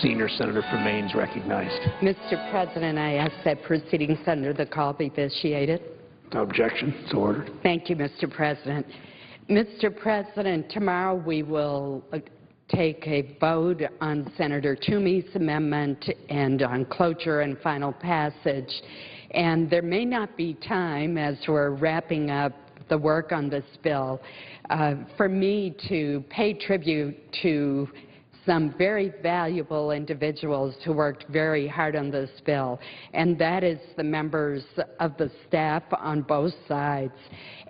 Senior Senator from Maine is recognized. Mr. President, I ask that proceedings under the call be vitiated. No objection. So ordered. Thank you, Mr. President. Mr. President, tomorrow we will take a vote on Senator Toomey's amendment and on cloture and final passage. And there may not be time, as we're wrapping up the work on this bill, for me to pay tribute to some very valuable individuals who worked very hard on this bill, and that is the members of the staff on both sides.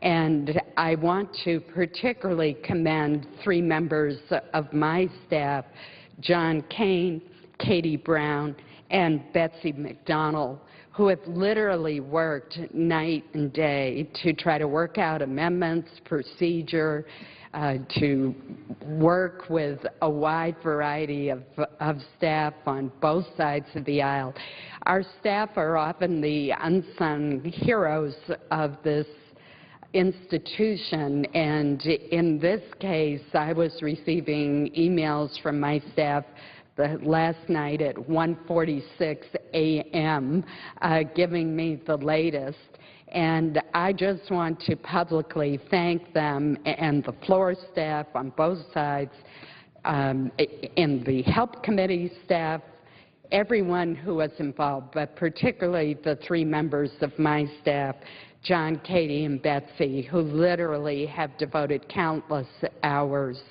And I want to particularly commend three members of my staff, John Kane, Katie Brown, and Betsy McDonald, who have literally worked night and day to try to work out amendments, procedure, to work with a wide variety of staff on both sides of the aisle. Our staff are often the unsung heroes of this institution, and in this case, I was receiving emails from my staff last night at 1:46 a.m. Giving me the latest. And I just want to publicly thank them and the floor staff on both sides, and the Help Committee staff, everyone who was involved, but particularly the three members of my staff, John, Katie, and Betsy, who literally have devoted countless hours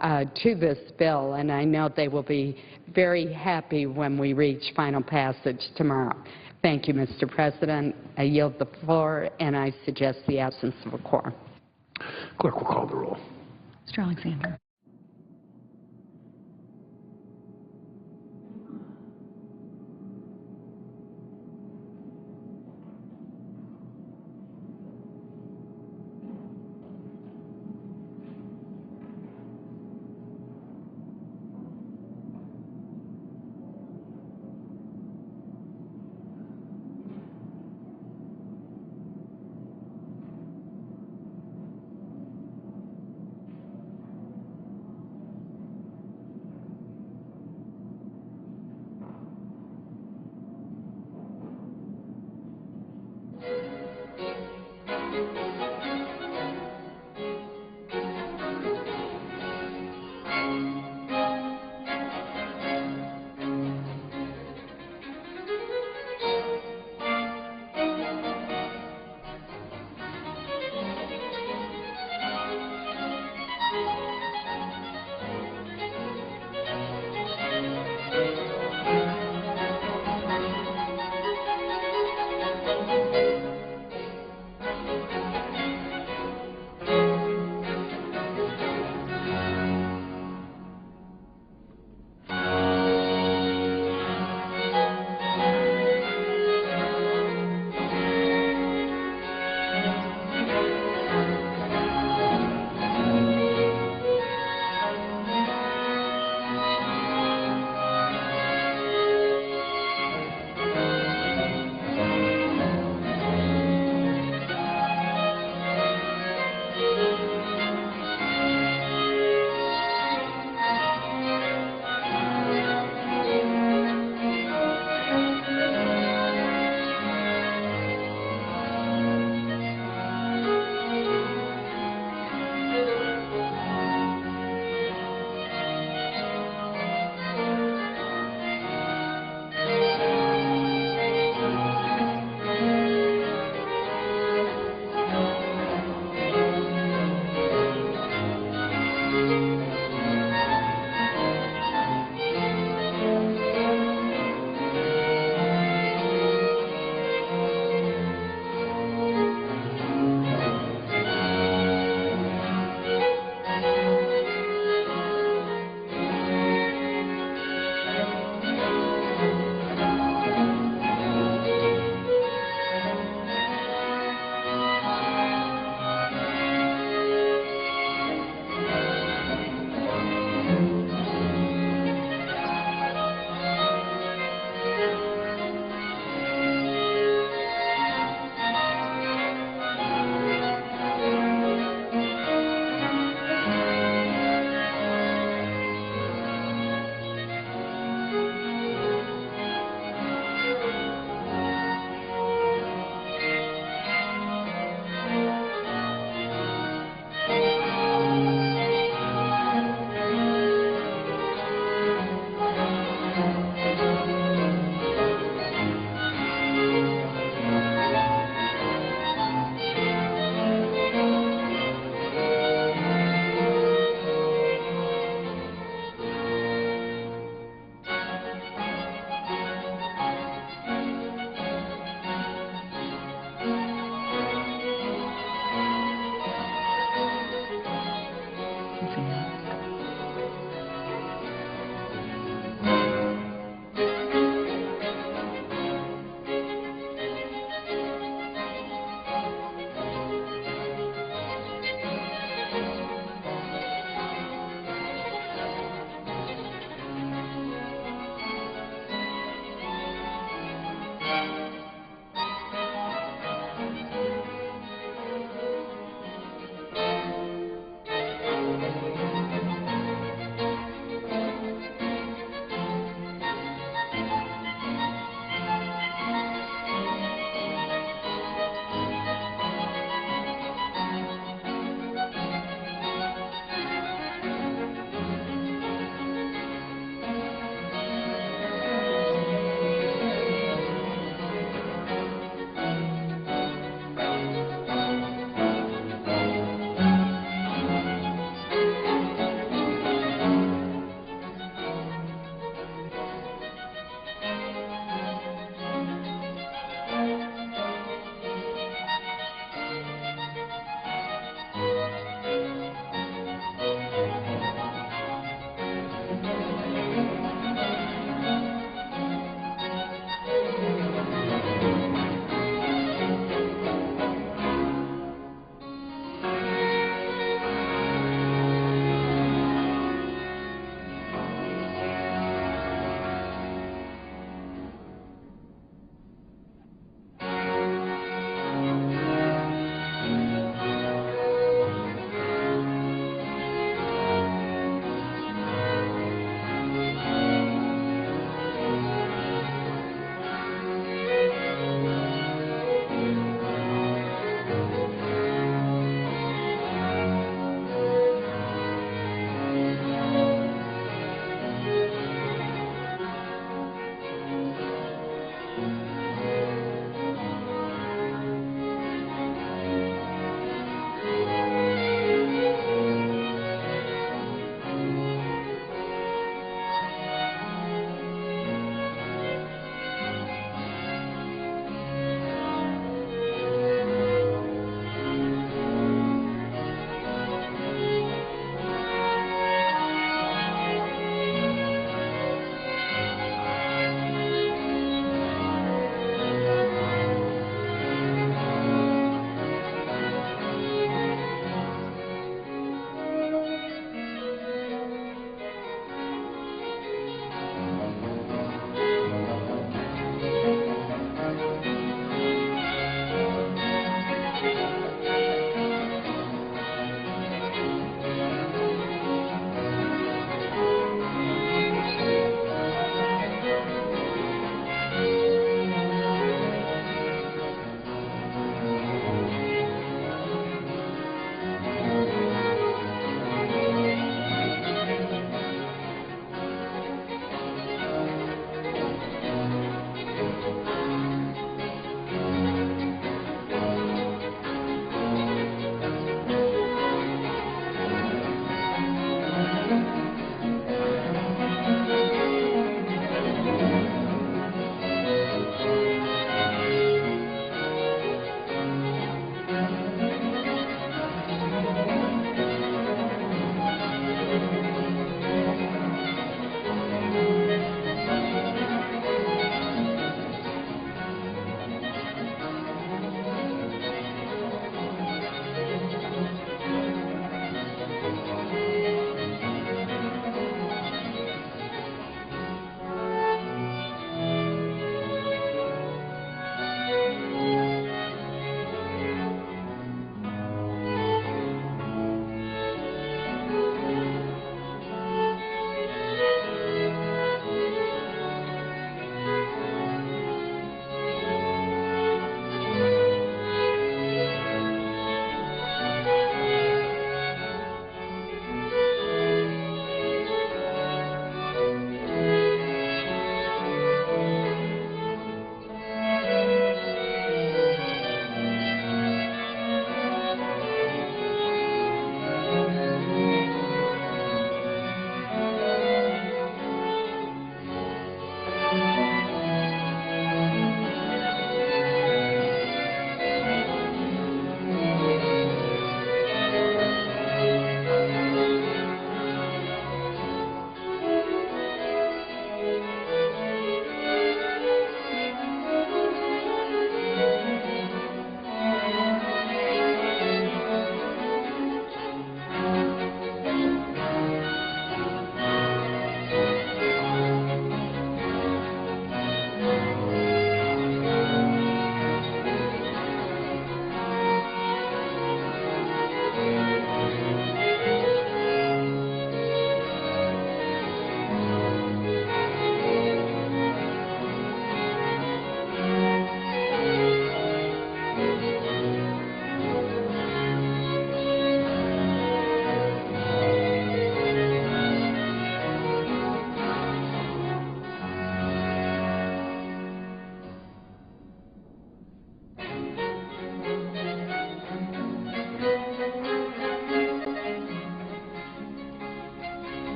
to this bill, and I know they will be very happy when we reach final passage tomorrow. Thank you, Mr. President. I yield the floor, and I suggest the absence of a quorum. Clerk will call the roll. Mr. Alexander.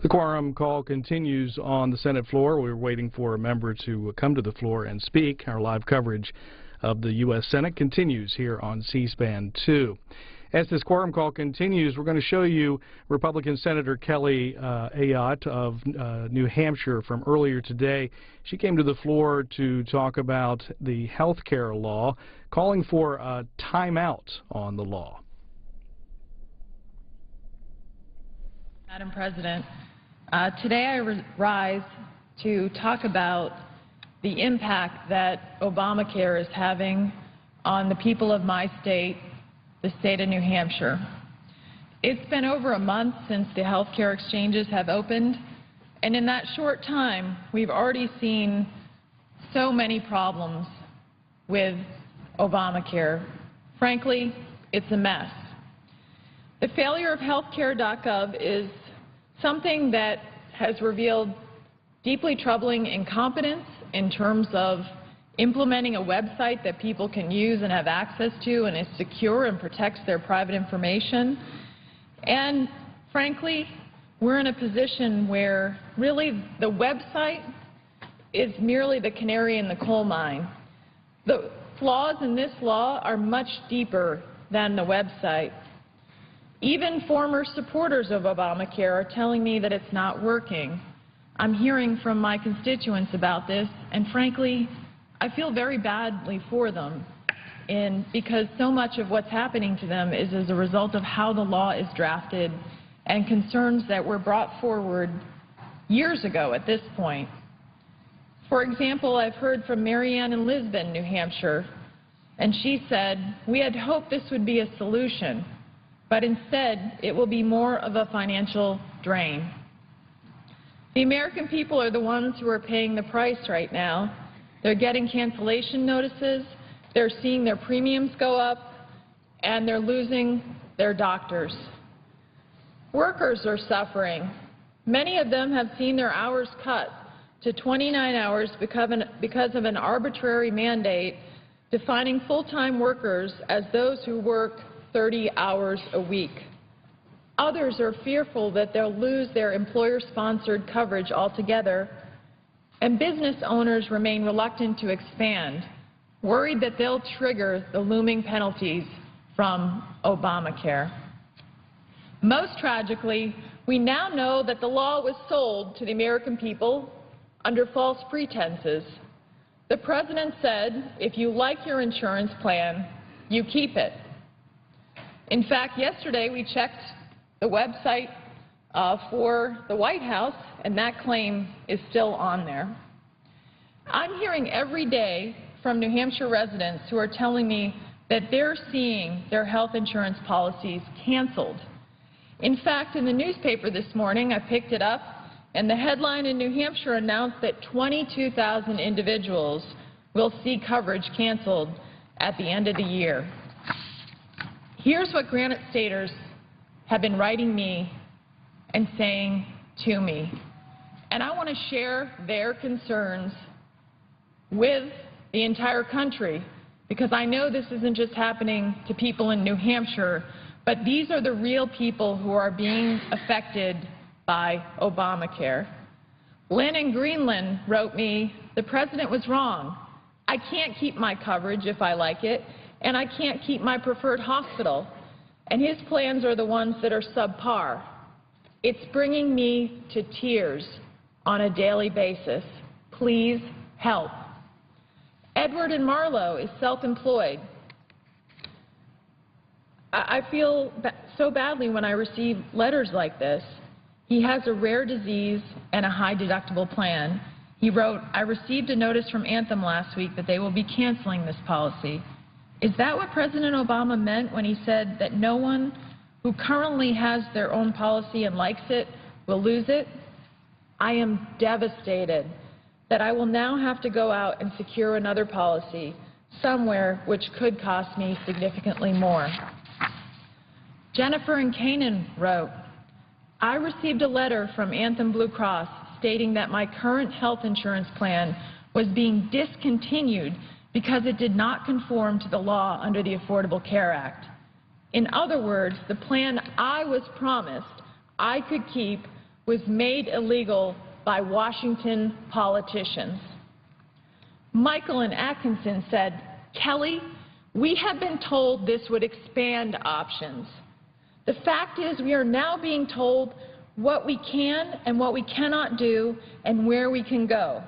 The quorum call continues on the Senate floor. We're waiting for a member to come to the floor and speak. Our live coverage of the U.S. Senate continues here on C-SPAN 2. As this quorum call continues, we're going to show you Republican Senator Kelly Ayotte of New Hampshire from earlier today. She came to the floor to talk about the health care law, calling for a timeout on the law. Madam President, today I rise to talk about the impact that Obamacare is having on the people of my state, the state of New Hampshire. It's been over a month since the health care exchanges have opened, and in that short time, we've already seen so many problems with Obamacare. Frankly, it's a mess. The failure of healthcare.gov is something that has revealed deeply troubling incompetence in terms of implementing a website that people can use and have access to and is secure and protects their private information. And frankly, we're in a position where really the website is merely the canary in the coal mine. The flaws in this law are much deeper than the website. Even former supporters of Obamacare are telling me that it's not working. I'm hearing from my constituents about this, and frankly, I feel very badly for them because so much of what's happening to them is as a result of how the law is drafted and concerns that were brought forward years ago at this point. For example, I've heard from Marianne in Lisbon, New Hampshire, and she said, "We had hoped this would be a solution, but instead it will be more of a financial drain." The American people are the ones who are paying the price right now. They're getting cancellation notices, they're seeing their premiums go up, and they're losing their doctors. Workers are suffering. Many of them have seen their hours cut to 29 hours because of an arbitrary mandate defining full-time workers as those who work 30 hours a week. Others are fearful that they'll lose their employer-sponsored coverage altogether, and business owners remain reluctant to expand, worried that they'll trigger the looming penalties from Obamacare. Most tragically, we now know that the law was sold to the American people under false pretenses. The President said, if you like your insurance plan, you keep it. In fact, yesterday we checked the website for the White House, and that claim is still on there. I'm hearing every day from New Hampshire residents who are telling me that they're seeing their health insurance policies canceled. In fact, in the newspaper this morning, I picked it up, and the headline in New Hampshire announced that 22,000 individuals will see coverage canceled at the end of the year. Here's what Granite Staters have been writing me and saying to me, and I want to share their concerns with the entire country, because I know this isn't just happening to people in New Hampshire, but these are the real people who are being affected by Obamacare. Lynn in Greenland wrote me, the President was wrong. I can't keep my coverage if I like it, and I can't keep my preferred hospital, and his plans are the ones that are subpar. It's bringing me to tears on a daily basis. Please help. Edward in Marlow is self-employed. I feel so badly when I receive letters like this. He has a rare disease and a high deductible plan. He wrote, I received a notice from Anthem last week that they will be canceling this policy. Is that what President Obama meant when he said that no one who currently has their own policy and likes it will lose it? I am devastated that I will now have to go out and secure another policy somewhere which could cost me significantly more. Jennifer in Canaan wrote, I received a letter from Anthem Blue Cross stating that my current health insurance plan was being discontinued because it did not conform to the law under the Affordable Care Act. In other words, the plan I was promised I could keep was made illegal by Washington politicians. Michael in Atkinson said, "Kelly, we have been told this would expand options. The fact is we are now being told what we can and what we cannot do and where we can go.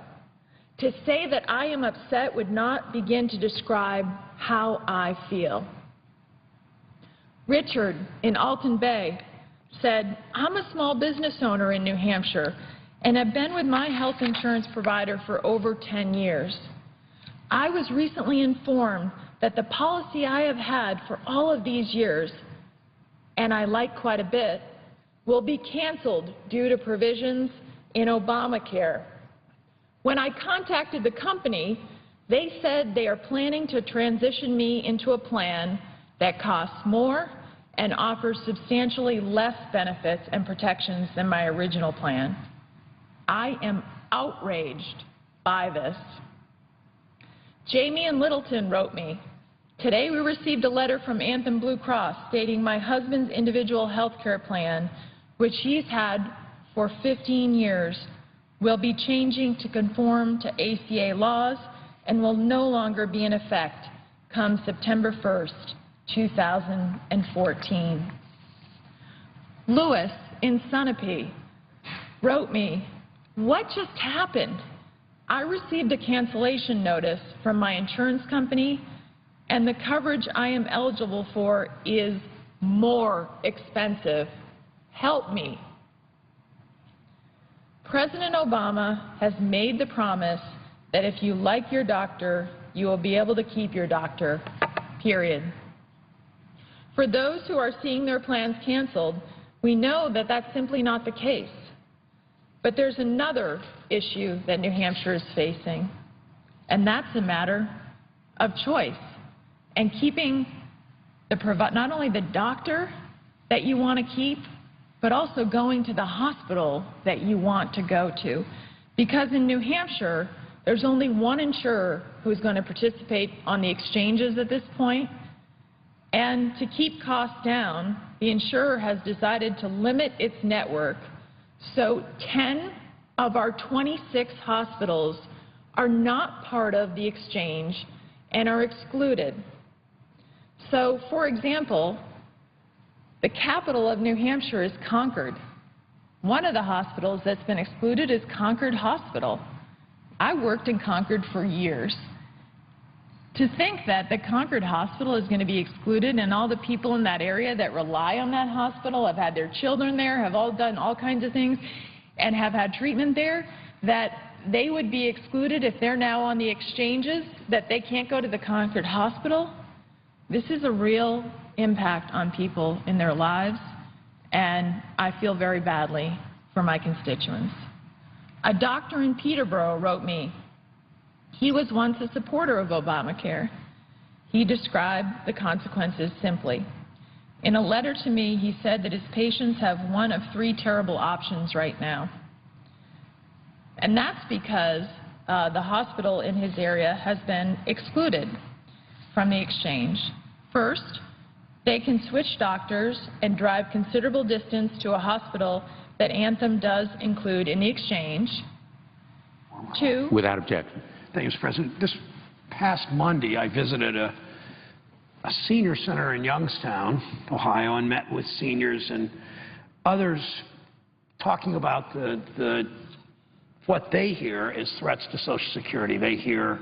To say that I am upset would not begin to describe how I feel." Richard in Alton Bay said, "I'm a small business owner in New Hampshire and have been with my health insurance provider for over 10 years. I was recently informed that the policy I have had for all of these years, and I like quite a bit, will be canceled due to provisions in Obamacare. When I contacted the company, they said they are planning to transition me into a plan that costs more and offers substantially less benefits and protections than my original plan. I am outraged by this." Jamie in Littleton wrote me, "Today we received a letter from Anthem Blue Cross stating my husband's individual health care plan, which he's had for 15 years, will be changing to conform to ACA laws and will no longer be in effect come September 1st, 2014. Lewis in Sunapee wrote me, "What just happened? I received a cancellation notice from my insurance company and the coverage I am eligible for is more expensive. Help me." President Obama has made the promise that if you like your doctor, you will be able to keep your doctor, period. For those who are seeing their plans canceled, we know that that's simply not the case. But there's another issue that New Hampshire is facing, and that's a matter of choice and keeping not only the doctor that you want to keep, but also going to the hospital that you want to go to. Because in New Hampshire, there's only one insurer who's going to participate on the exchanges at this point. And to keep costs down, the insurer has decided to limit its network. So 10 of our 26 hospitals are not part of the exchange and are excluded. So, for example, the capital of New Hampshire is Concord. One of the hospitals that's been excluded is Concord Hospital. I worked in Concord for years. To think that the Concord Hospital is going to be excluded and all the people in that area that rely on that hospital, have had their children there, have all done all kinds of things, and have had treatment there, that they would be excluded if they're now on the exchanges, that they can't go to the Concord Hospital. This is a real impact on people in their lives, and I feel very badly for my constituents. A doctor in Peterborough wrote me. He was once a supporter of Obamacare. He described the consequences simply. In a letter to me, he said that his patients have one of three terrible options right now. And that's because the hospital in his area has been excluded from the exchange. First, they can switch doctors and drive considerable distance to a hospital that Anthem does include in the exchange. Two, Without objection. Thank you, Mr. President. This past Monday, I visited a senior center in Youngstown, Ohio, and met with seniors and others talking about what they hear is threats to Social Security. They hear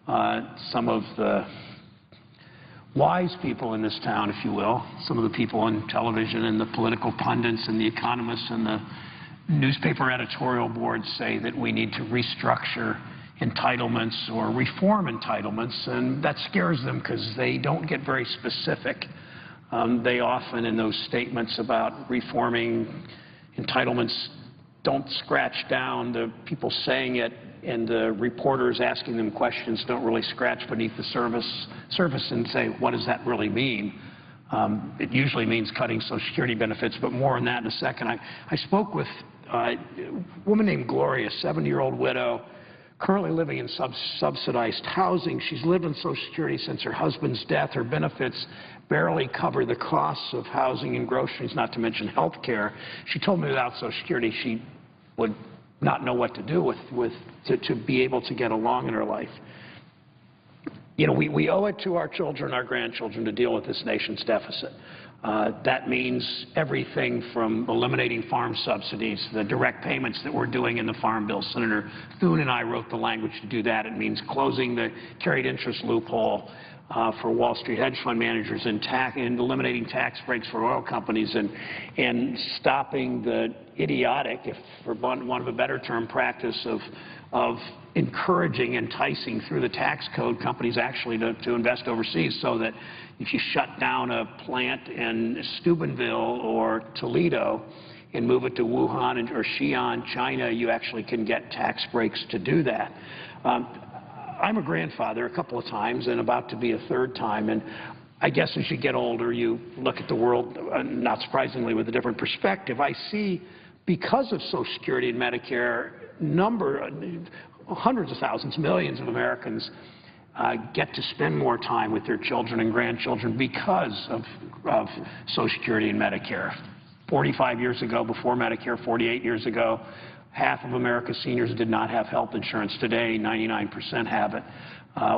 some of the wise people in this town, if you will, some of the people on television and the political pundits and the economists and the newspaper editorial boards say that we need to restructure entitlements or reform entitlements, and that scares them because they don't get very specific. They often, in those statements about reforming entitlements, don't scratch down. The people saying it and the reporters asking them questions don't really scratch beneath the surface and say, what does that really mean? It usually means cutting Social Security benefits, but more on that in a second. I spoke with a woman named Gloria, a 70-year-old widow, currently living in subsidized housing. She's lived on Social Security since her husband's death. Her benefits barely cover the costs of housing and groceries, not to mention health care. She told me without Social Security she would not know what to do to be able to get along in her life. You know, we owe it to our children, our grandchildren, to deal with this nation's deficit. That means everything from eliminating farm subsidies, the direct payments that we're doing in the Farm Bill. Senator Thune and I wrote the language to do that. It means closing the carried interest loophole for Wall Street hedge fund managers and eliminating tax breaks for oil companies and stopping the idiotic, if for want of a better term, practice of encouraging, enticing through the tax code companies actually to invest overseas, so that if you shut down a plant in Steubenville or Toledo and move it to Wuhan or Xi'an, China, you actually can get tax breaks to do that. I'm a grandfather a couple of times and about to be a third time, and I guess as you get older, you look at the world, not surprisingly, with a different perspective. I see, because of Social Security and Medicare, hundreds of thousands, millions of Americans get to spend more time with their children and grandchildren because of Social Security and Medicare. 45 years ago, before Medicare, 48 years ago, half of America's seniors did not have health insurance. Today, 99% have it.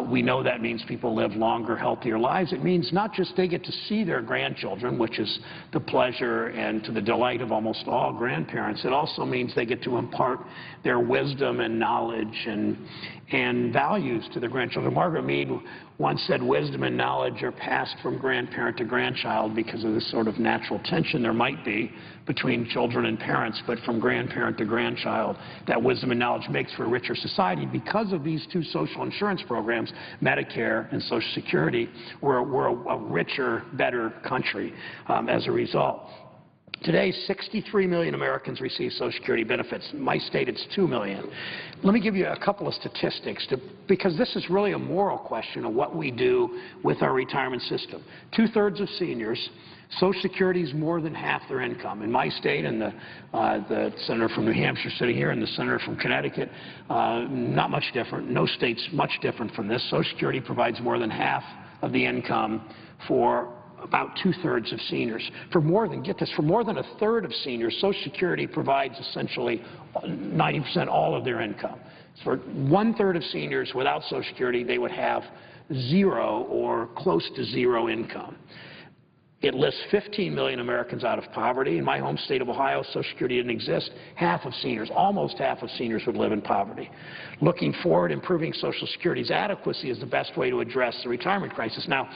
We know that means people live longer, healthier lives. It means not just they get to see their grandchildren, which is the pleasure and to the delight of almost all grandparents. It also means they get to impart their wisdom and knowledge and values to their grandchildren. Margaret Mead once said wisdom and knowledge are passed from grandparent to grandchild because of this sort of natural tension there might be between children and parents, but from grandparent to grandchild, that wisdom and knowledge makes for a richer society. Because of these two social insurance programs, Medicare and Social Security, we're a richer, better country as a result. Today, 63 million Americans receive Social Security benefits. In my state, it's 2 million. Let me give you a couple of statistics, because this is really a moral question of what we do with our retirement system. Two-thirds of seniors, Social Security is more than half their income. In my state, and the senator from New Hampshire sitting here and the senator from Connecticut, not much different. No state's much different from this. Social Security provides more than half of the income for about two-thirds of seniors. For more than, get this, for more than a third of seniors, Social Security provides essentially 90% all of their income. For one-third of seniors without Social Security, they would have zero or close to zero income. It lists 15 million Americans out of poverty. In my home state of Ohio, Social Security didn't exist. Half of seniors, almost half of seniors, would live in poverty. Looking forward, improving Social Security's adequacy is the best way to address the retirement crisis. Now,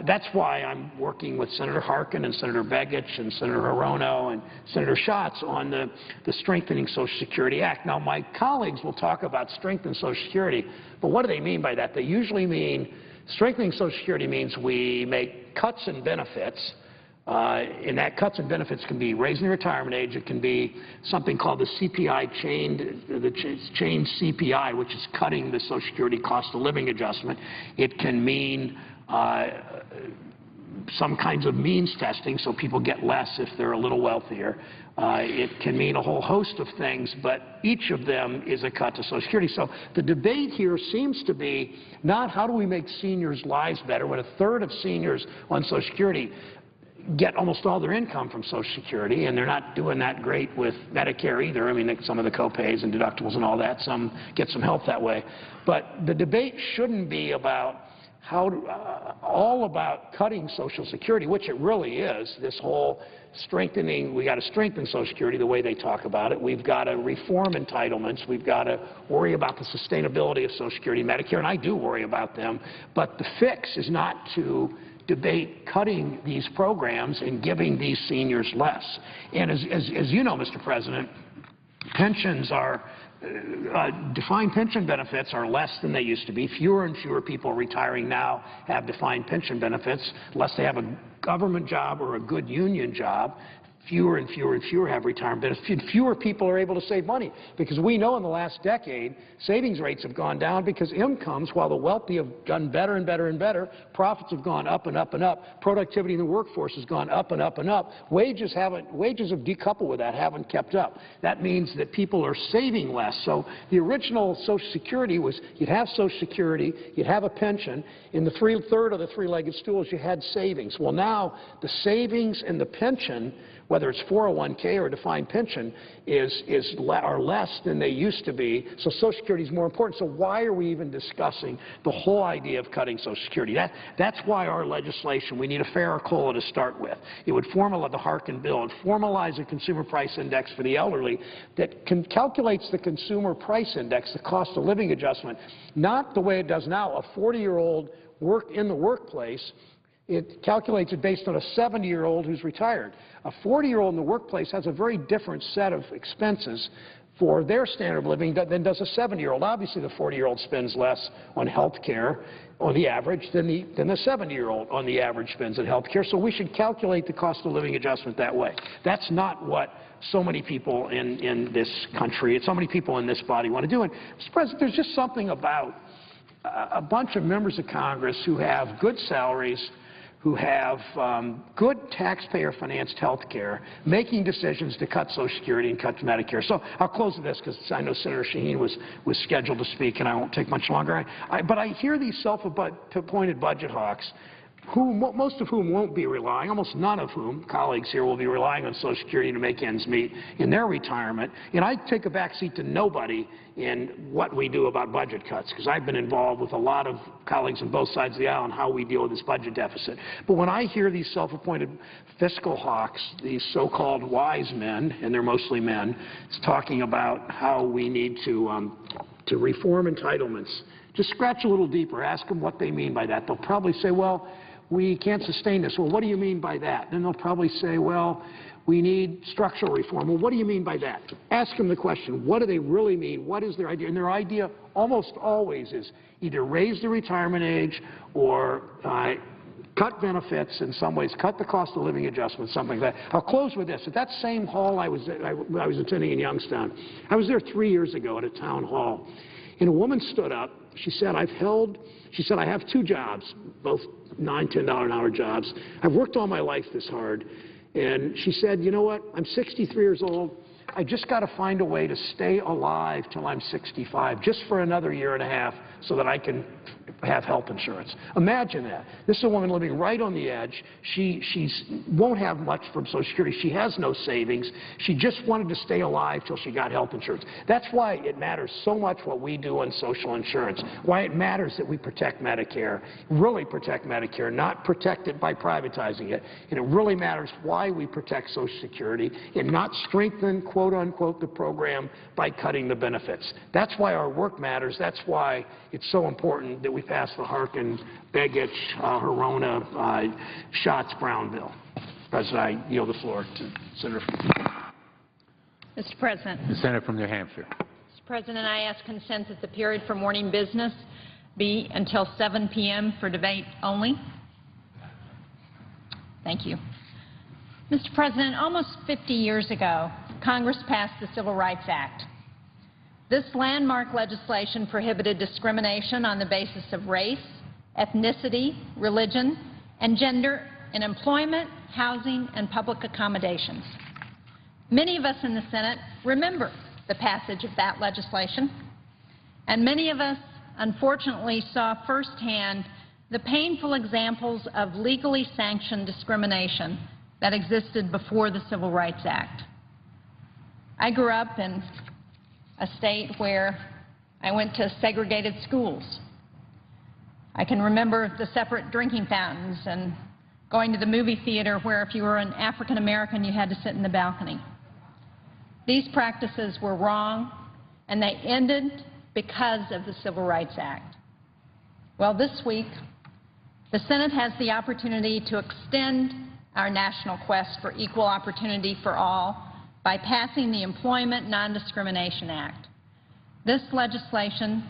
that's why I'm working with Senator Harkin and Senator Begich and Senator Hirono and Senator Schatz on the Strengthening Social Security Act. Now, my colleagues will talk about strengthening Social Security, but what do they mean by that? They usually mean strengthening Social Security means we make cuts in benefits, and that cuts in benefits can be raising the retirement age. It can be something called the CPI chained CPI, which is cutting the Social Security cost of living adjustment. It can mean some kinds of means testing, so people get less if they're a little wealthier. It can mean a whole host of things, but each of them is a cut to Social Security. So the debate here seems to be not how do we make seniors' lives better when a third of seniors on Social Security get almost all their income from Social Security, and they're not doing that great with Medicare either. I mean, some of the co-pays and deductibles and all that, some get some help that way. But the debate shouldn't be about all about cutting Social Security, which it really is, this whole strengthening. We got to strengthen Social Security the way they talk about it. We've got to reform entitlements. We've got to worry about the sustainability of Social Security and Medicare, and I do worry about them. But the fix is not to debate cutting these programs and giving these seniors less. And as you know, Mr. President, pensions are defined pension benefits are less than they used to be. Fewer and fewer people retiring now have defined pension benefits unless they have a government job or a good union job. fewer and fewer and fewer have retirement benefits, and fewer people are able to save money. Because we know in the last decade, savings rates have gone down because incomes, while the wealthy have done better and better and better, profits have gone up and up and up. Productivity in the workforce has gone up and up and up. Wages have decoupled with that, haven't kept up. That means that people are saving less. So the original Social Security was you'd have Social Security, you'd have a pension. In the third of the three-legged stools, you had savings. Well, now the savings and the pension, whether it's 401k or a defined pension, are less than they used to be. So Social Security is more important. So why are we even discussing the whole idea of cutting Social Security? That's why our legislation, we need a fairer COLA to start with. It would formalize the Harkin bill. It would formalize a consumer price index for the elderly that calculates the consumer price index, the cost of living adjustment, not the way it does now, a 40-year-old in the workplace. It calculates it based on a 70-year-old who's retired. A 40-year-old in the workplace has a very different set of expenses for their standard of living than does a 70-year-old. Obviously, the 40-year-old spends less on health care on the average than the 70-year-old on the average spends on health care. So we should calculate the cost of living adjustment that way. That's not what so many people in this country and so many people in this body want to do. And, Mr. President, there's just something about a bunch of members of Congress who have good salaries, who have good taxpayer-financed health care, making decisions to cut Social Security and cut Medicare. So I'll close with this because I know Senator Shaheen was scheduled to speak, and I won't take much longer. But I hear these self-appointed budget hawks, most of whom won't be relying, almost none of whom, colleagues here, will be relying on Social Security to make ends meet in their retirement. And I take a backseat to nobody in what we do about budget cuts, because I've been involved with a lot of colleagues on both sides of the aisle on how we deal with this budget deficit. But when I hear these self-appointed fiscal hawks, these so-called wise men, and they're mostly men, talking about how we need to reform entitlements, just scratch a little deeper, ask them what they mean by that. They'll probably say, well, we can't sustain this. Well, what do you mean by that? Then they'll probably say, well, we need structural reform. Well, what do you mean by that? Ask them the question, what do they really mean? What is their idea? And their idea almost always is either raise the retirement age or cut benefits, in some ways, cut the cost of living adjustment, something like that. I'll close with this. At that same hall I was attending in Youngstown, I was there 3 years ago at a town hall, and a woman stood up. She said, I have 2 jobs, both $9, $10 an hour jobs. I've worked all my life this hard. And she said, you know what, I'm 63 years old. I just got to find a way to stay alive till I'm 65, just for another year and a half, so that I can have health insurance. Imagine that. This is a woman living right on the edge. She won't have much from Social Security. She has no savings. She just wanted to stay alive till she got health insurance. That's why it matters so much what we do on social insurance, why it matters that we protect Medicare, really protect Medicare, not protect it by privatizing it. And it really matters why we protect Social Security and not strengthen, quote unquote, the program by cutting the benefits. That's why our work matters. That's why it's so important that we pass the Harkin, Begich, Hirona, Schatz-Brown bill. President, I yield the floor to Senator. Mr. President. The Senator from New Hampshire. Mr. President, I ask consent that the period for morning business be until 7 p.m. for debate only. Thank you. Mr. President, almost 50 years ago, Congress passed the Civil Rights Act. This landmark legislation prohibited discrimination on the basis of race, ethnicity, religion, and gender in employment, housing, and public accommodations. Many of us in the Senate remember the passage of that legislation, and many of us unfortunately saw firsthand the painful examples of legally sanctioned discrimination that existed before the Civil Rights Act. I grew up in a state where I went to segregated schools. I can remember the separate drinking fountains and going to the movie theater where if you were an African American you had to sit in the balcony. These practices were wrong, and they ended because of the Civil Rights Act. Well, this week, the Senate has the opportunity to extend our national quest for equal opportunity for all by passing the Employment Non-Discrimination Act. This legislation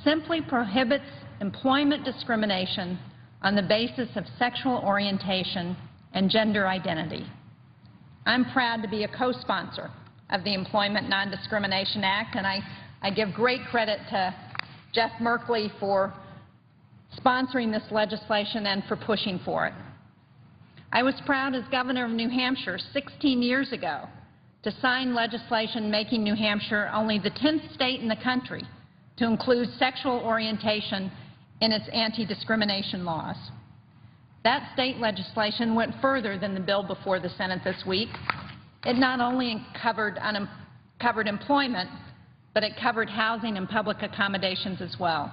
simply prohibits employment discrimination on the basis of sexual orientation and gender identity. I'm proud to be a co-sponsor of the Employment Non-Discrimination Act, and I give great credit to Jeff Merkley for sponsoring this legislation and for pushing for it. I was proud as governor of New Hampshire 16 years ago to sign legislation making New Hampshire only the 10th state in the country to include sexual orientation in its anti-discrimination laws. That state legislation went further than the bill before the Senate this week. It not only covered employment, but it covered housing and public accommodations as well.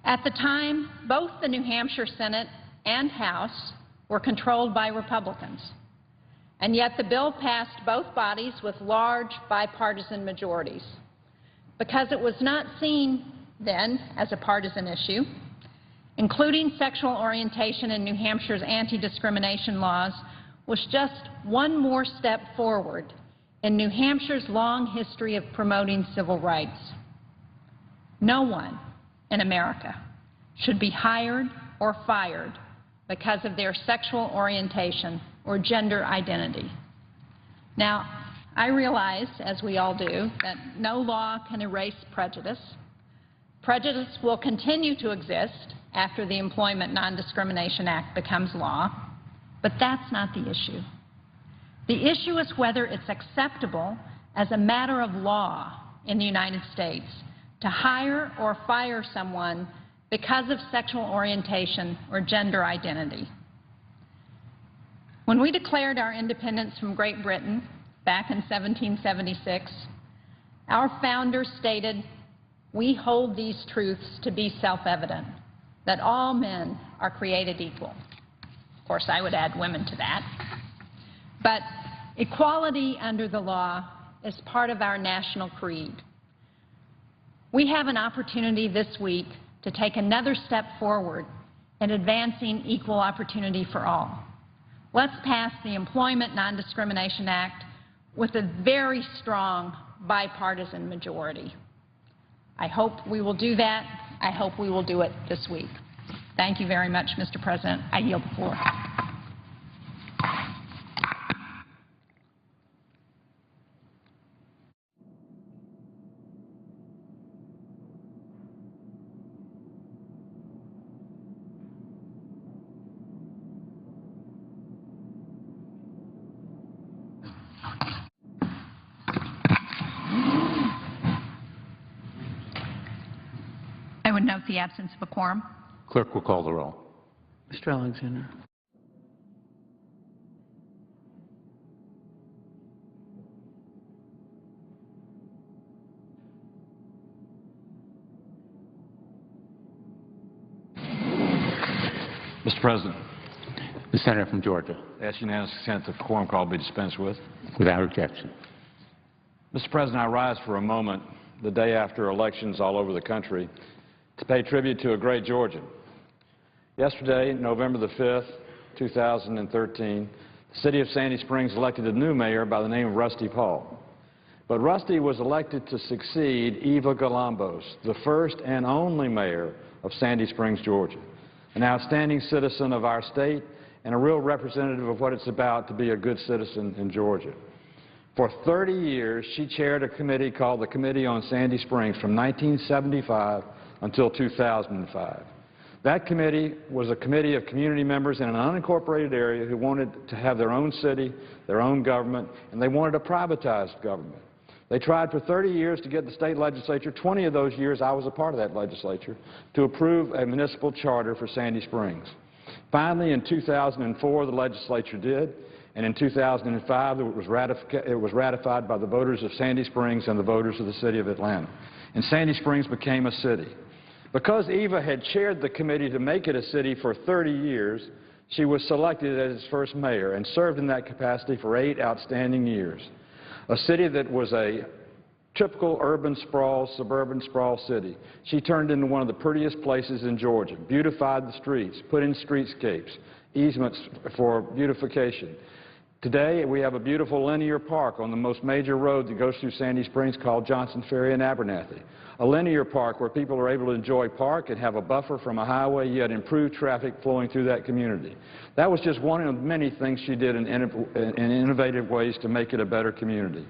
At the time, both the New Hampshire Senate and House were controlled by Republicans, and yet the bill passed both bodies with large bipartisan majorities. Because it was not seen then as a partisan issue, including sexual orientation in New Hampshire's anti-discrimination laws was just one more step forward in New Hampshire's long history of promoting civil rights. No one in America should be hired or fired because of their sexual orientation or gender identity. Now, I realize, as we all do, that no law can erase prejudice. Prejudice will continue to exist after the Employment Non-Discrimination Act becomes law, but that's not the issue. The issue is whether it's acceptable as a matter of law in the United States to hire or fire someone because of sexual orientation or gender identity. When we declared our independence from Great Britain back in 1776, our founders stated, "We hold these truths to be self-evident, that all men are created equal." Of course, I would add women to that. But equality under the law is part of our national creed. We have an opportunity this week to take another step forward in advancing equal opportunity for all. Let's pass the Employment Non-Discrimination Act with a very strong bipartisan majority. I hope we will do that. I hope we will do it this week. Thank you very much, Mr. President. I yield the floor. I would note the absence of a quorum. Clerk will call the roll. Mr. Alexander. Mr. President, The senator from Georgia, ask unanimous consent that the quorum call be dispensed with. without objection. Mr. President, I rise for a moment, the day after elections all over the country, to pay tribute to a great Georgian. Yesterday, November the 5th, 2013, the city of Sandy Springs elected a new mayor by the name of Rusty Paul. But Rusty was elected to succeed Eva Galambos, the first and only mayor of Sandy Springs, Georgia, an outstanding citizen of our state and a real representative of what it's about to be a good citizen in Georgia. For 30 years, she chaired a committee called the Committee on Sandy Springs from 1975 until 2005. That committee was a committee of community members in an unincorporated area who wanted to have their own city, their own government, and they wanted a privatized government. They tried for 30 years to get the state legislature, 20 of those years I was a part of that legislature, to approve a municipal charter for Sandy Springs. Finally, in 2004, the legislature did, and in 2005, it was ratified by the voters of Sandy Springs and the voters of the city of Atlanta. And Sandy Springs became a city. Because Eva had chaired the committee to make it a city for 30 years, she was selected as its first mayor and served in that capacity for 8 outstanding years. A city that was a typical urban sprawl, suburban sprawl city. She turned into one of the prettiest places in Georgia, beautified the streets, put in streetscapes, easements for beautification, Today, we have a beautiful linear park on the most major road that goes through Sandy Springs called Johnson Ferry in Abernathy. A linear park where people are able to enjoy park and have a buffer from a highway, yet improve traffic flowing through that community. That was just one of many things she did in innovative ways to make it a better community.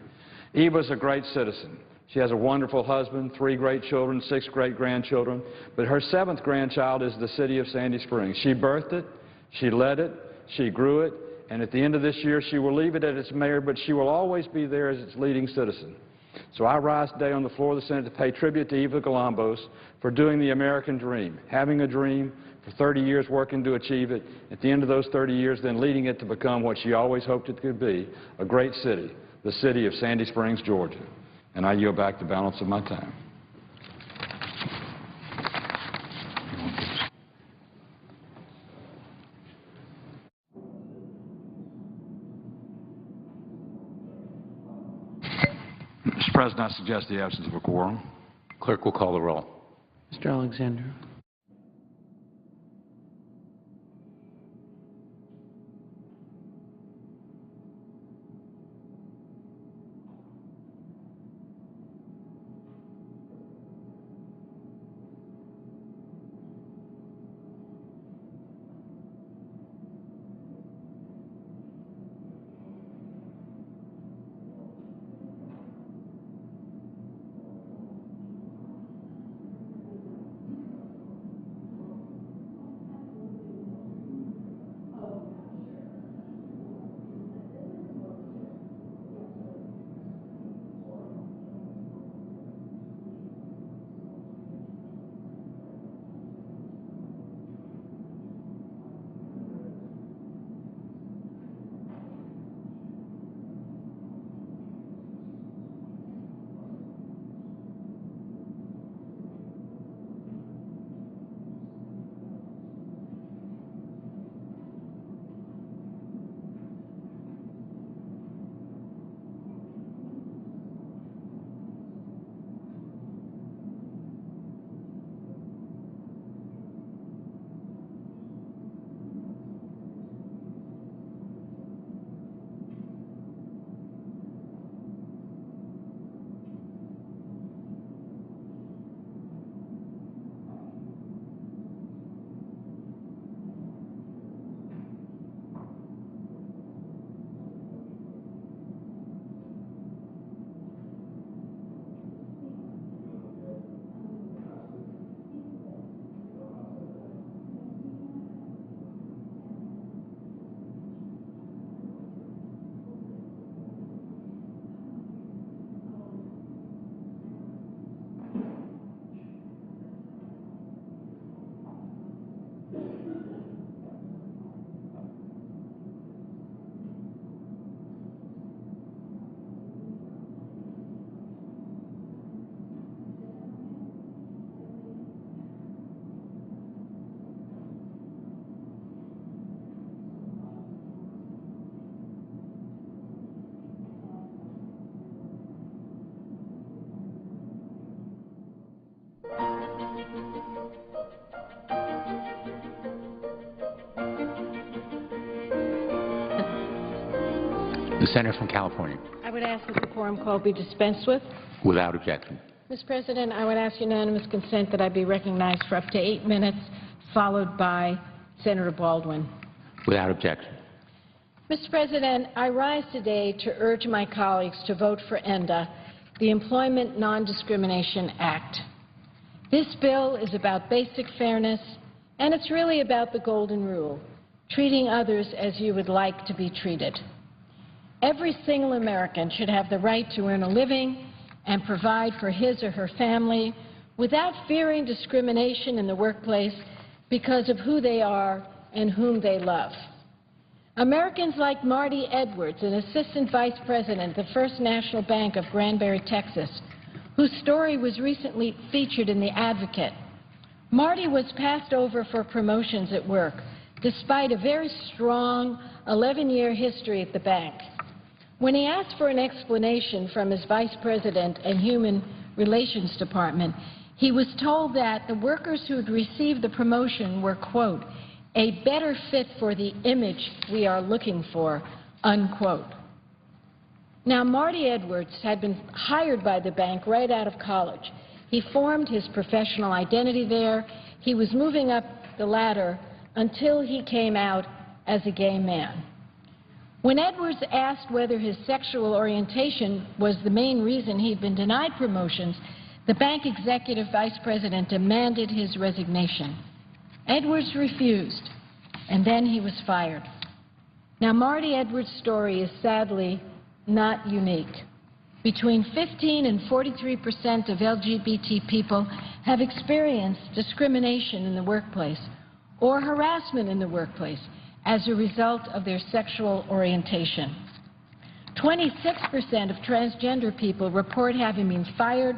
Eva's a great citizen. She has a wonderful husband, 3 great children, 6 great-grandchildren, but her 7th grandchild is the city of Sandy Springs. She birthed it, she led it, she grew it, and at the end of this year, she will leave it as its mayor, but she will always be there as its leading citizen. So I rise today on the floor of the Senate to pay tribute to Eva Galambos for doing the American dream, having a dream, for 30 years working to achieve it, at the end of those 30 years then leading it to become what she always hoped it could be, a great city, the city of Sandy Springs, Georgia. And I yield back the balance of my time. Mr. President, I suggest the absence of a quorum. Clerk will call the roll. Mr. Alexander. The senator from California. I would ask that the quorum call be dispensed with. Without objection. Mr. President, I would ask unanimous consent that I be recognized for up to 8 minutes, followed by Senator Baldwin. Without objection. Mr. President, I rise today to urge my colleagues to vote for ENDA, the Employment Non-Discrimination Act. This bill is about basic fairness, and it's really about the golden rule, treating others as you would like to be treated. Every single American should have the right to earn a living and provide for his or her family without fearing discrimination in the workplace because of who they are and whom they love. Americans like Marty Edwards, an assistant vice president at the First National Bank of Granbury, Texas, whose story was recently featured in The Advocate. Marty was passed over for promotions at work, despite a very strong 11-year history at the bank. When he asked for an explanation from his vice president and human relations department, he was told that the workers who had received the promotion were, quote, a better fit for the image we are looking for, unquote. Now, Marty Edwards had been hired by the bank right out of college. He formed his professional identity there. He was moving up the ladder until he came out as a gay man. When Edwards asked whether his sexual orientation was the main reason he'd been denied promotions, the bank executive vice president demanded his resignation. Edwards refused, and then he was fired. Now, Marty Edwards' story is sadly not unique. Between 15 and 43% of LGBT people have experienced discrimination in the workplace or harassment in the workplace as a result of their sexual orientation. 26% of transgender people report having been fired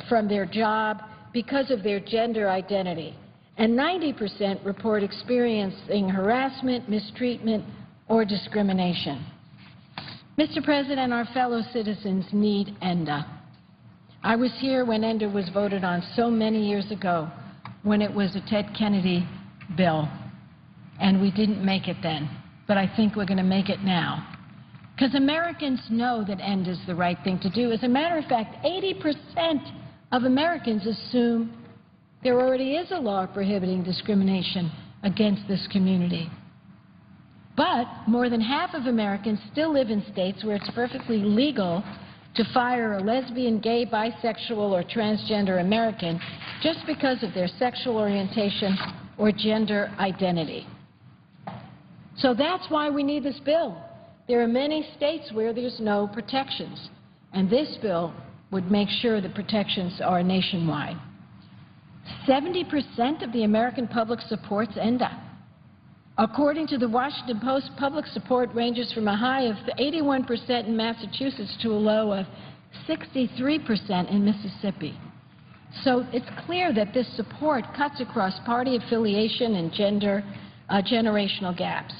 from their job because of their gender identity, and 90% report experiencing harassment, mistreatment, or discrimination. Mr. President, our fellow citizens need ENDA. I was here when ENDA was voted on so many years ago, when it was a Ted Kennedy bill, and we didn't make it then, but I think we're going to make it now. Because Americans know that ENDA is the right thing to do. As a matter of fact, 80% of Americans assume there already is a law prohibiting discrimination against this community. But more than half of Americans still live in states where it's perfectly legal to fire a lesbian, gay, bisexual, or transgender American just because of their sexual orientation or gender identity. So that's why we need this bill. There are many states where there's no protections, and this bill would make sure the protections are nationwide. 70% of the American public supports ENDA. According to the Washington Post, public support ranges from a high of 81% in Massachusetts to a low of 63% in Mississippi. So it's clear that this support cuts across party affiliation and generational gaps.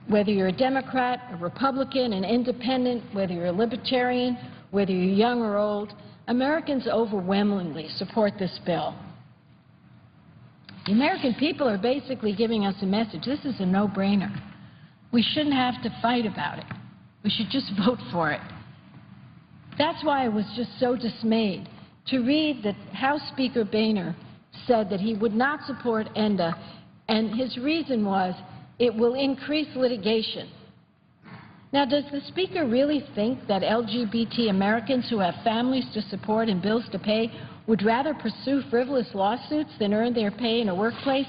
Whether you're a Democrat, a Republican, an independent, whether you're a libertarian, whether you're young or old, Americans overwhelmingly support this bill. The American people are basically giving us a message. This is a no-brainer. We shouldn't have to fight about it. We should just vote for it. That's why I was just so dismayed to read that House Speaker Boehner said that he would not support ENDA, and his reason was it will increase litigation. Now, does the Speaker really think that LGBT Americans who have families to support and bills to pay would rather pursue frivolous lawsuits than earn their pay in a workplace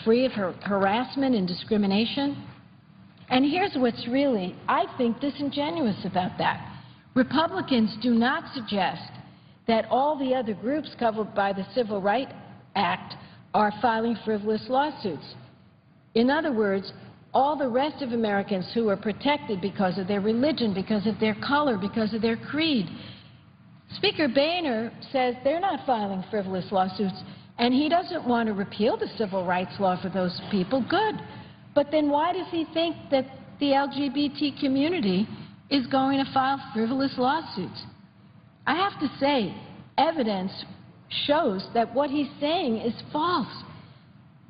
free of harassment and discrimination? And here's what's really, I think, disingenuous about that. Republicans do not suggest that all the other groups covered by the Civil Rights Act are filing frivolous lawsuits. In other words, all the rest of Americans who are protected because of their religion, because of their color, because of their creed. Speaker Boehner says they're not filing frivolous lawsuits, and he doesn't want to repeal the civil rights law for those people. Good. But then why does he think that the LGBT community is going to file frivolous lawsuits? I have to say, evidence shows that what he's saying is false.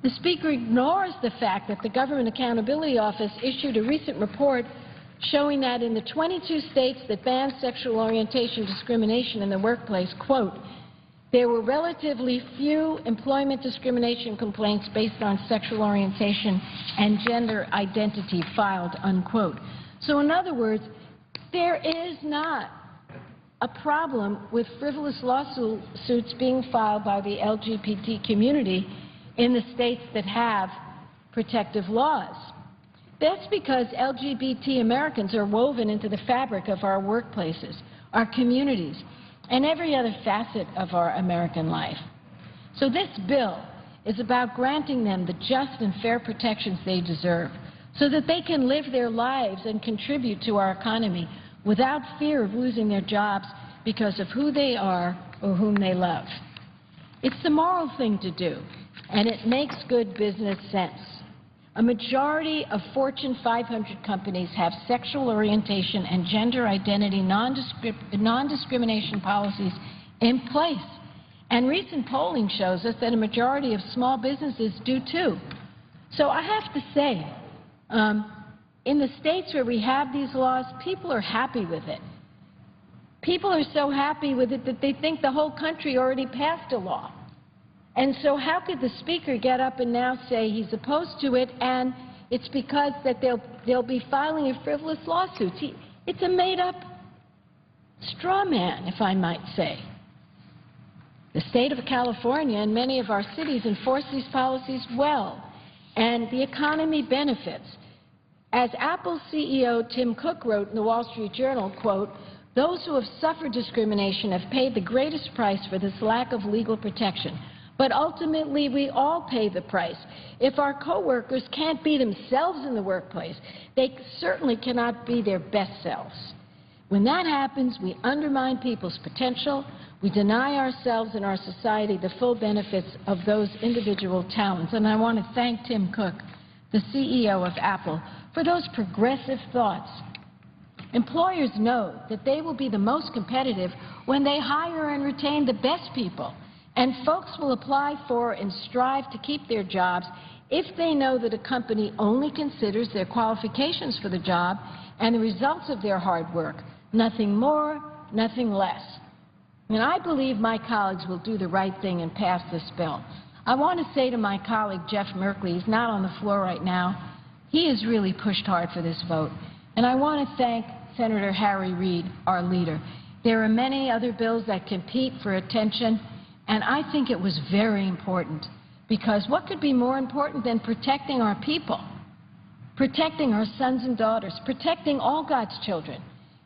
The Speaker ignores the fact that the Government Accountability Office issued a recent report showing that in the 22 states that ban sexual orientation discrimination in the workplace, quote, there were relatively few employment discrimination complaints based on sexual orientation and gender identity filed, unquote. So in other words, there is not a problem with frivolous lawsuits being filed by the LGBT community in the states that have protective laws. That's because LGBT Americans are woven into the fabric of our workplaces, our communities, and every other facet of our American life. So this bill is about granting them the just and fair protections they deserve so that they can live their lives and contribute to our economy without fear of losing their jobs because of who they are or whom they love. It's the moral thing to do, and it makes good business sense. A majority of Fortune 500 companies have sexual orientation and gender identity non-discrimination policies in place. And recent polling shows us that a majority of small businesses do too. So I have to say, in the states where we have these laws, people are happy with it. People are so happy with it that they think the whole country already passed a law. And so how could the Speaker get up and now say he's opposed to it, and it's because that they'll be filing a frivolous lawsuit? It's a made-up straw man, if I might say. The state of California and many of our cities enforce these policies well, and the economy benefits. As Apple CEO Tim Cook wrote in the Wall Street Journal, quote, "Those who have suffered discrimination have paid the greatest price for this lack of legal protection. But ultimately, we all pay the price. If our coworkers can't be themselves in the workplace, they certainly cannot be their best selves. When that happens, we undermine people's potential. We deny ourselves and our society the full benefits of those individual talents." And I want to thank Tim Cook, the CEO of Apple, for those progressive thoughts. Employers know that they will be the most competitive when they hire and retain the best people. And folks will apply for and strive to keep their jobs if they know that a company only considers their qualifications for the job and the results of their hard work. Nothing more, nothing less. And I believe my colleagues will do the right thing and pass this bill. I want to say to my colleague Jeff Merkley, he's not on the floor right now, he has really pushed hard for this vote. And I want to thank Senator Harry Reid, our leader. There are many other bills that compete for attention, and I think it was very important, because what could be more important than protecting our people, protecting our sons and daughters, protecting all God's children?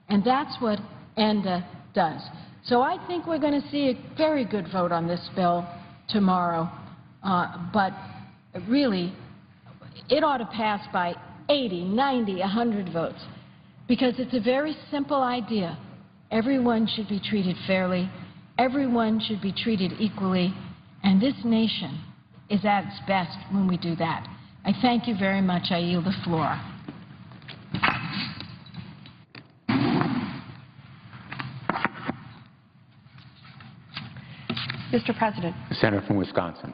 And that's what ENDA does. So I think we're going to see a very good vote on this bill tomorrow, but really, it ought to pass by 80, 90, 100 votes, because it's a very simple idea. Everyone should be treated fairly. Everyone should be treated equally, and this nation is at its best when we do that. I thank you very much. I yield the floor. Mr. President. The Senator from Wisconsin.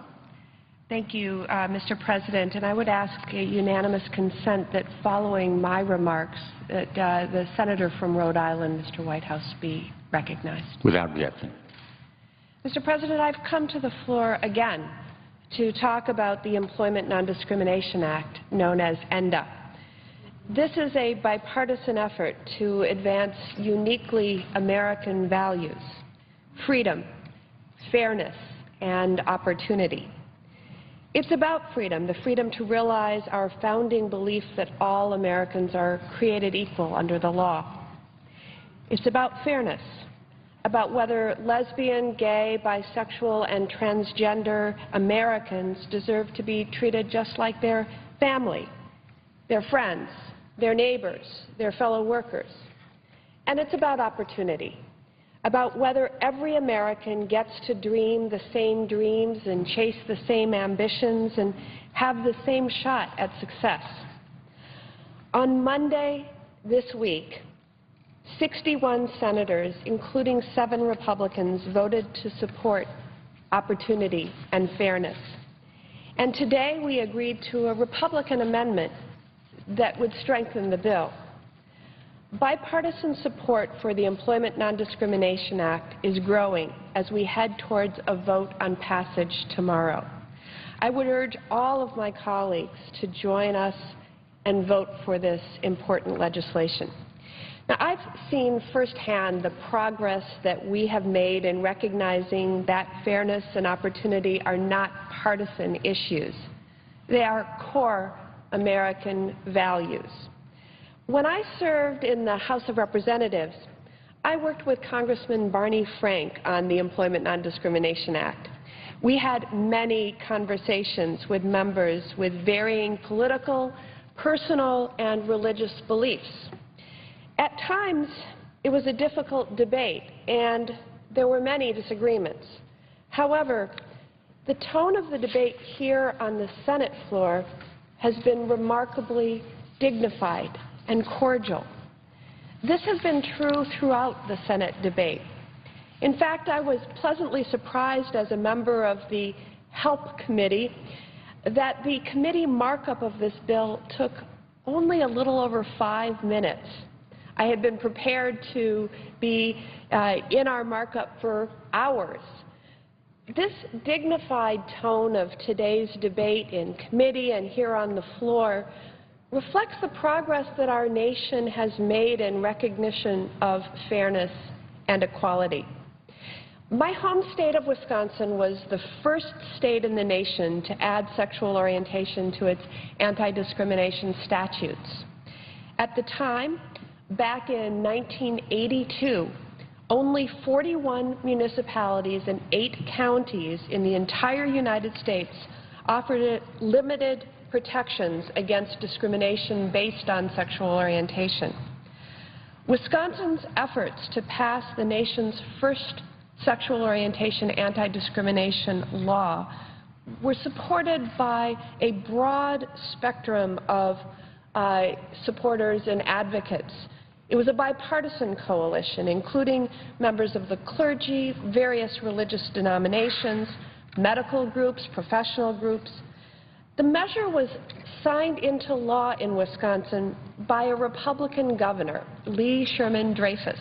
Thank you, Mr. President. And I would ask a unanimous consent that following my remarks, that the Senator from Rhode Island, Mr. Whitehouse, be recognized. Without objection. Mr. President, I've come to the floor again to talk about the Employment Non-Discrimination Act, known as ENDA. This is a bipartisan effort to advance uniquely American values: freedom, fairness, and opportunity. It's about freedom, the freedom to realize our founding belief that all Americans are created equal under the law. It's about fairness, about whether lesbian, gay, bisexual, and transgender Americans deserve to be treated just like their family, their friends, their neighbors, their fellow workers. And it's about opportunity, about whether every American gets to dream the same dreams and chase the same ambitions and have the same shot at success. On Monday this week, 61 senators, including 7 Republicans, voted to support opportunity and fairness. And today we agreed to a Republican amendment that would strengthen the bill. Bipartisan support for the Employment Non-Discrimination Act is growing as we head towards a vote on passage tomorrow. I would urge all of my colleagues to join us and vote for this important legislation. Now, I've seen firsthand the progress that we have made in recognizing that fairness and opportunity are not partisan issues. They are core American values. When I served in the House of Representatives, I worked with Congressman Barney Frank on the Employment Non-Discrimination Act. We had many conversations with members with varying political, personal, and religious beliefs. At times, it was a difficult debate, and there were many disagreements. However, the tone of the debate here on the Senate floor has been remarkably dignified and cordial. This has been true throughout the Senate debate. In fact, I was pleasantly surprised as a member of the Help Committee that the committee markup of this bill took only a little over 5 minutes. I had been prepared to be in our markup for hours. This dignified tone of today's debate in committee and here on the floor reflects the progress that our nation has made in recognition of fairness and equality. My home state of Wisconsin was the first state in the nation to add sexual orientation to its anti-discrimination statutes. At the time, back in 1982, only 41 municipalities and 8 counties in the entire United States offered limited protections against discrimination based on sexual orientation. Wisconsin's efforts to pass the nation's first sexual orientation anti-discrimination law were supported by a broad spectrum of supporters and advocates. It was a bipartisan coalition, including members of the clergy, various religious denominations, medical groups, professional groups. The measure was signed into law in Wisconsin by a Republican governor, Lee Sherman Dreyfus,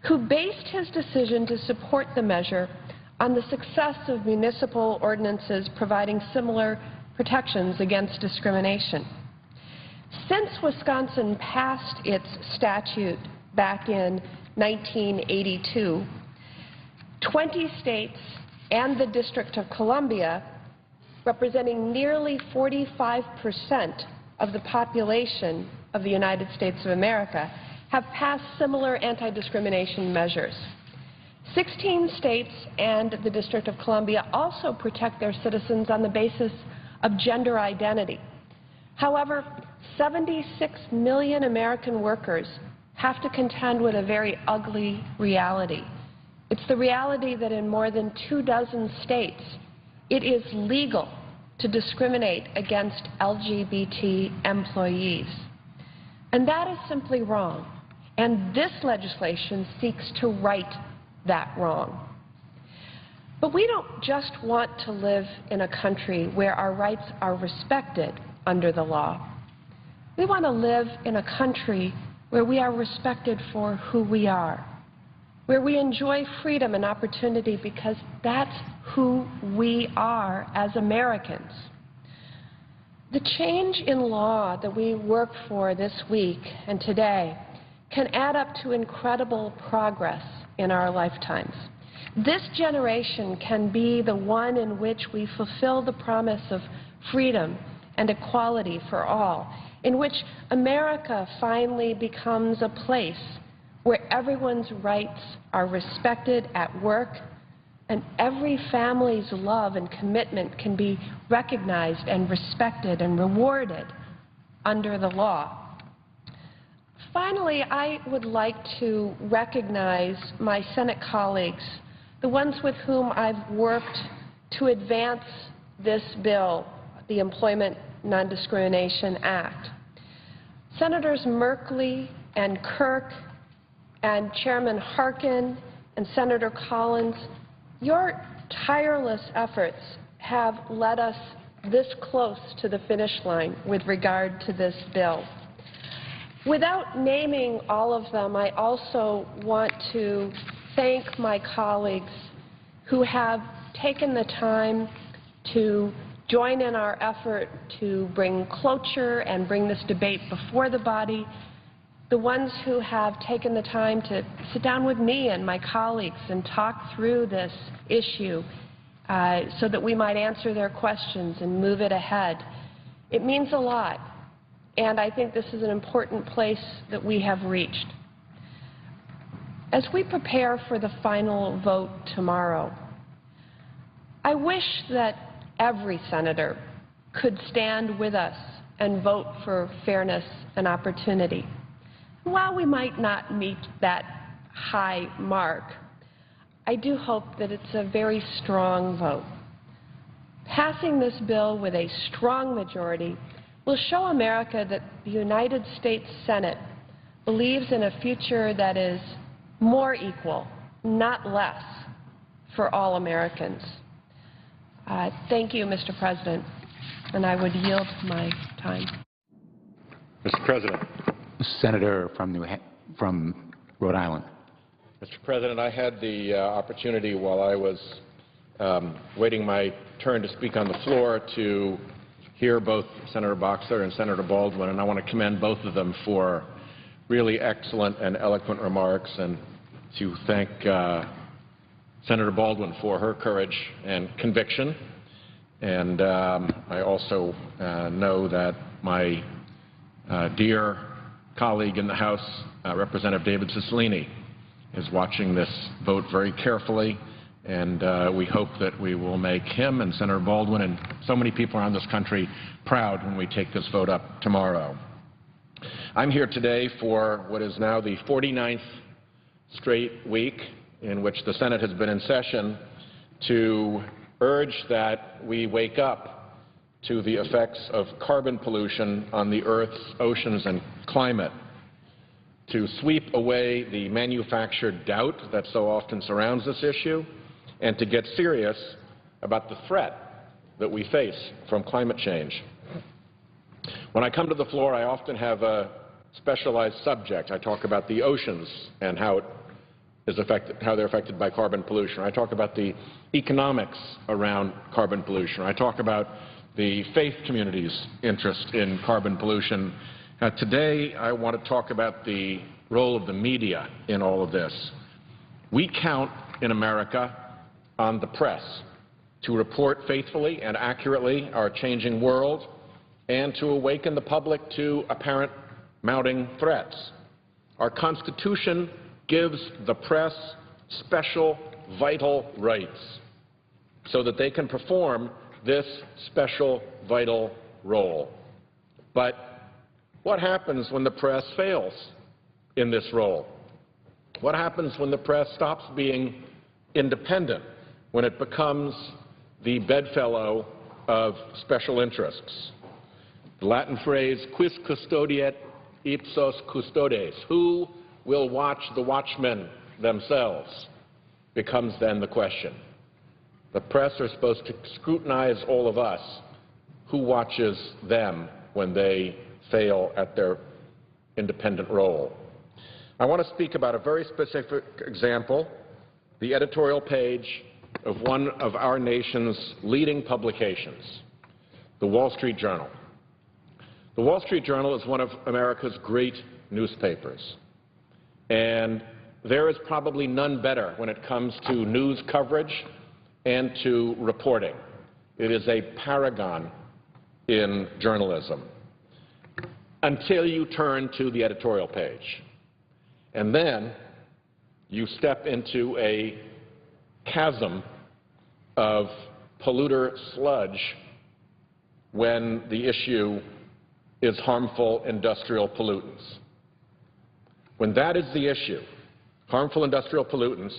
who based his decision to support the measure on the success of municipal ordinances providing similar protections against discrimination. Since Wisconsin passed its statute back in 1982, 20 states and the District of Columbia, representing nearly 45% of the population of the United States of America, have passed similar anti-discrimination measures. 16 states and the District of Columbia also protect their citizens on the basis of gender identity. However, 76 million American workers have to contend with a very ugly reality. It's the reality that in more than 24 states, it is legal to discriminate against LGBT employees. And that is simply wrong. And this legislation seeks to right that wrong. But we don't just want to live in a country where our rights are respected under the law. We want to live in a country where we are respected for who we are, where we enjoy freedom and opportunity because that's who we are as Americans. The change in law that we work for this week and today can add up to incredible progress in our lifetimes. This generation can be the one in which we fulfill the promise of freedom and equality for all, in which America finally becomes a place where everyone's rights are respected at work and every family's love and commitment can be recognized and respected and rewarded under the law. Finally, I would like to recognize my Senate colleagues, the ones with whom I've worked to advance this bill, the Employment Non-Discrimination Act. Senators Merkley and Kirk and Chairman Harkin and Senator Collins, your tireless efforts have led us this close to the finish line with regard to this bill. Without naming all of them, I also want to thank my colleagues who have taken the time to join in our effort to bring cloture and bring this debate before the body, the ones who have taken the time to sit down with me and my colleagues and talk through this issue so that we might answer their questions and move it ahead. It means a lot, and I think this is an important place that we have reached. As we prepare for the final vote tomorrow, I wish that every senator could stand with us and vote for fairness and opportunity. While we might not meet that high mark, I do hope that it's a very strong vote. Passing this bill with a strong majority will show America that the United States Senate believes in a future that is more equal, not less, for all Americans. Thank you, Mr. President, and I would yield my time. Mr. President. Senator from Rhode Island. Mr. President, I had the opportunity while I was waiting my turn to speak on the floor to hear both Senator Boxer and Senator Baldwin, and I want to commend both of them for really excellent and eloquent remarks, and to thank Senator Baldwin for her courage and conviction. And I also know that my dear colleague in the House, Representative David Cicilline, is watching this vote very carefully, and we hope that we will make him and Senator Baldwin and so many people around this country proud when we take this vote up tomorrow. I'm here today for what is now the 49th straight week in which the Senate has been in session to urge that we wake up to the effects of carbon pollution on the Earth's oceans and climate, to sweep away the manufactured doubt that so often surrounds this issue, and to get serious about the threat that we face from climate change. When I come to the floor, I often have a specialized subject. I talk about the oceans and how they're affected by carbon pollution. I talk about the economics around carbon pollution. I talk about the faith community's interest in carbon pollution. Today, I want to talk about the role of the media in all of this. We count in America on the press to report faithfully and accurately our changing world and to awaken the public to apparent mounting threats. Our Constitution gives the press special, vital rights so that they can perform this special, vital role. But what happens when the press fails in this role? What happens when the press stops being independent, when it becomes the bedfellow of special interests? The Latin phrase, quis custodiet ipsos custodes, who will watch the watchmen themselves, becomes then the question. The press are supposed to scrutinize all of us. Who watches them when they fail at their independent role? I want to speak about a very specific example, the editorial page of one of our nation's leading publications, the Wall Street Journal. The Wall Street Journal is one of America's great newspapers, and there is probably none better when it comes to news coverage and to reporting. It is a paragon in journalism until you turn to the editorial page. And then you step into a chasm of polluter sludge when the issue is harmful industrial pollutants. When that is the issue, harmful industrial pollutants,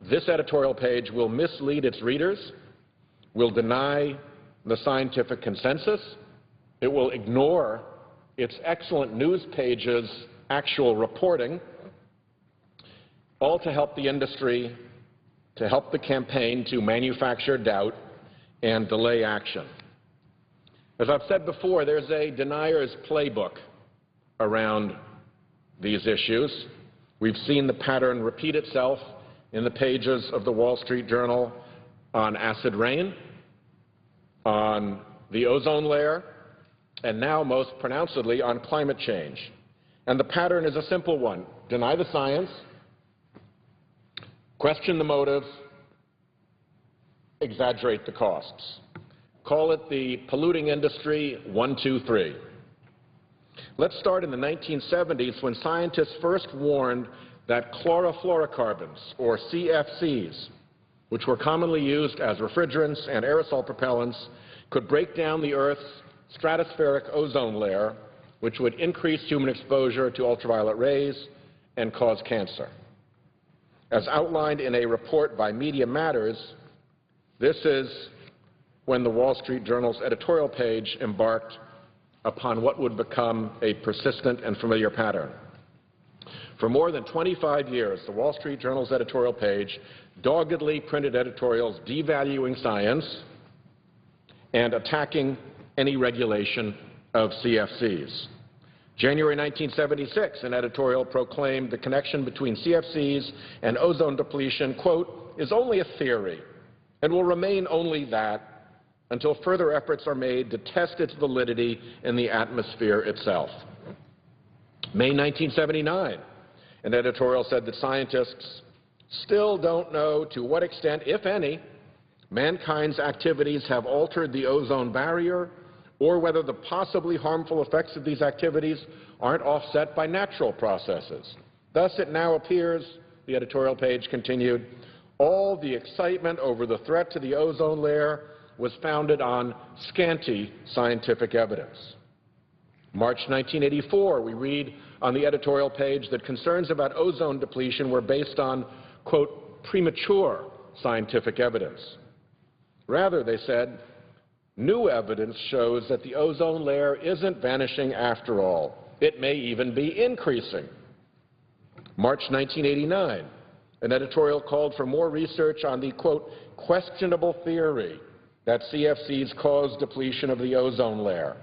this editorial page will mislead its readers, will deny the scientific consensus, it will ignore its excellent news page's actual reporting, all to help the industry, to help the campaign to manufacture doubt and delay action. As I've said before, there's a denier's playbook around these issues. We've seen the pattern repeat itself in the pages of the Wall Street Journal on acid rain, on the ozone layer, and now most pronouncedly on climate change. And the pattern is a simple one. Deny the science, question the motives, exaggerate the costs. Call it the polluting industry 1, 2, 3. Let's start in the 1970s when scientists first warned that chlorofluorocarbons, or CFCs, which were commonly used as refrigerants and aerosol propellants, could break down the Earth's stratospheric ozone layer, which would increase human exposure to ultraviolet rays and cause cancer. As outlined in a report by Media Matters, this is when the Wall Street Journal's editorial page embarked upon what would become a persistent and familiar pattern. For more than 25 years, the Wall Street Journal's editorial page doggedly printed editorials devaluing science and attacking any regulation of CFCs. January 1976, an editorial proclaimed the connection between CFCs and ozone depletion, quote, is only a theory and will remain only that until further efforts are made to test its validity in the atmosphere itself. May 1979, an editorial said that scientists still don't know to what extent, if any, mankind's activities have altered the ozone barrier or whether the possibly harmful effects of these activities aren't offset by natural processes. Thus, it now appears, the editorial page continued, all the excitement over the threat to the ozone layer was founded on scanty scientific evidence. March 1984, we read on the editorial page that concerns about ozone depletion were based on, quote, premature scientific evidence. Rather, they said, new evidence shows that the ozone layer isn't vanishing after all. It may even be increasing. March 1989, an editorial called for more research on the, quote, questionable theory that CFCs cause depletion of the ozone layer,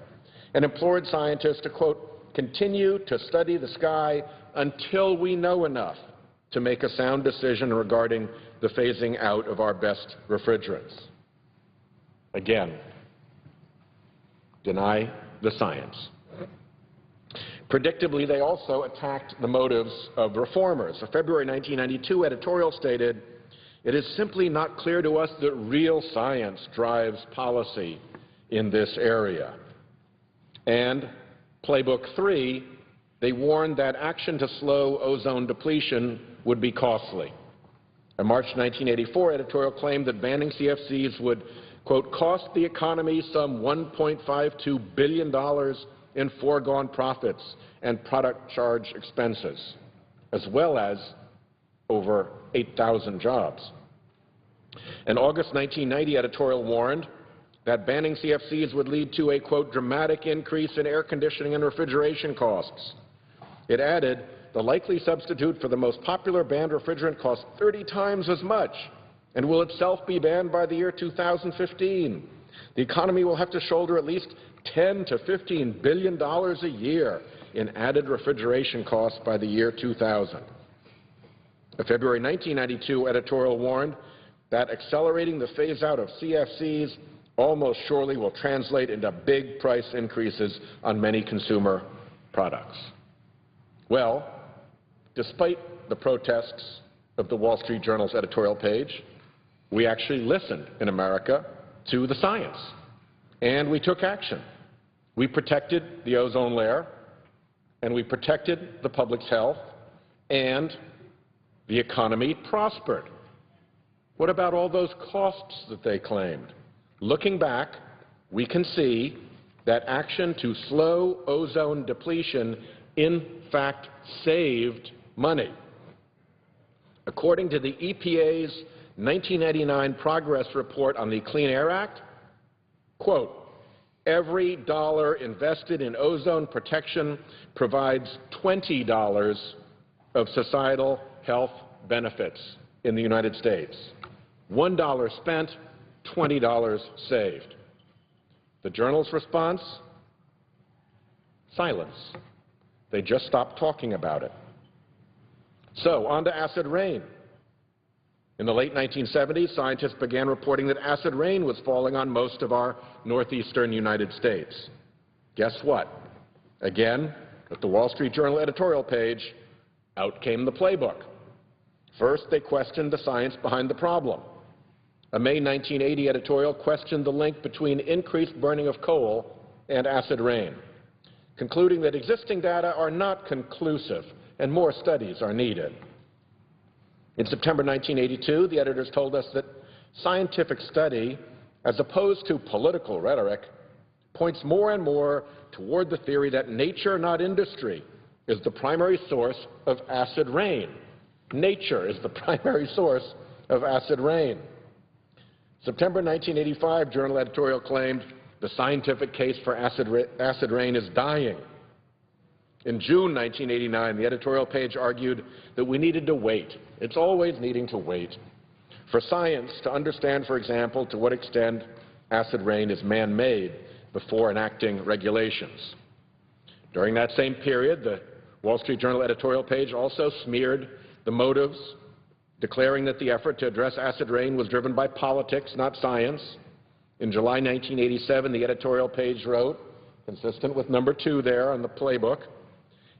and implored scientists to, quote, continue to study the sky until we know enough to make a sound decision regarding the phasing out of our best refrigerants. Again, deny the science. Predictably, they also attacked the motives of reformers. A February 1992 editorial stated, "It is simply not clear to us that real science drives policy in this area." And Playbook 3, they warned that action to slow ozone depletion would be costly. A March 1984 editorial claimed that banning CFCs would, quote, cost the economy some $1.52 billion in foregone profits and product charge expenses, as well as over 8,000 jobs. An August 1990 editorial warned that banning CFCs would lead to a, quote, dramatic increase in air conditioning and refrigeration costs. It added, the likely substitute for the most popular banned refrigerant costs 30 times as much and will itself be banned by the year 2015. The economy will have to shoulder at least $10 to $15 billion a year in added refrigeration costs by the year 2000. A February 1992 editorial warned that accelerating the phase-out of CFCs almost surely will translate into big price increases on many consumer products. Well, despite the protests of the Wall Street Journal's editorial page, we actually listened in America to the science, and we took action. We protected the ozone layer, and we protected the public's health, and the economy prospered. What about all those costs that they claimed? Looking back, we can see that action to slow ozone depletion in fact saved money. According to the EPA's 1999 progress report on the Clean Air Act, quote, every dollar invested in ozone protection provides $20 of societal health benefits in the United States. $1 spent, $20 saved. The Journal's response? Silence. They just stopped talking about it. So, on to acid rain. In the late 1970s, scientists began reporting that acid rain was falling on most of our northeastern United States. Guess what? Again, at the Wall Street Journal editorial page, out came the playbook. First, they questioned the science behind the problem. A May 1980 editorial questioned the link between increased burning of coal and acid rain, concluding that existing data are not conclusive and more studies are needed. In September 1982, the editors told us that scientific study, as opposed to political rhetoric, points more and more toward the theory that nature, not industry, is the primary source of acid rain. Nature is the primary source of acid rain. September 1985 Journal editorial claimed the scientific case for acid rain is dying. In June 1989, the editorial page argued that we needed to wait. It's always needing to wait for science to understand, for example, to what extent acid rain is man-made before enacting regulations. During that same period, the Wall Street Journal editorial page also smeared the motives, declaring that the effort to address acid rain was driven by politics, not science. In July 1987, the editorial page wrote, consistent with number 2 there on the playbook,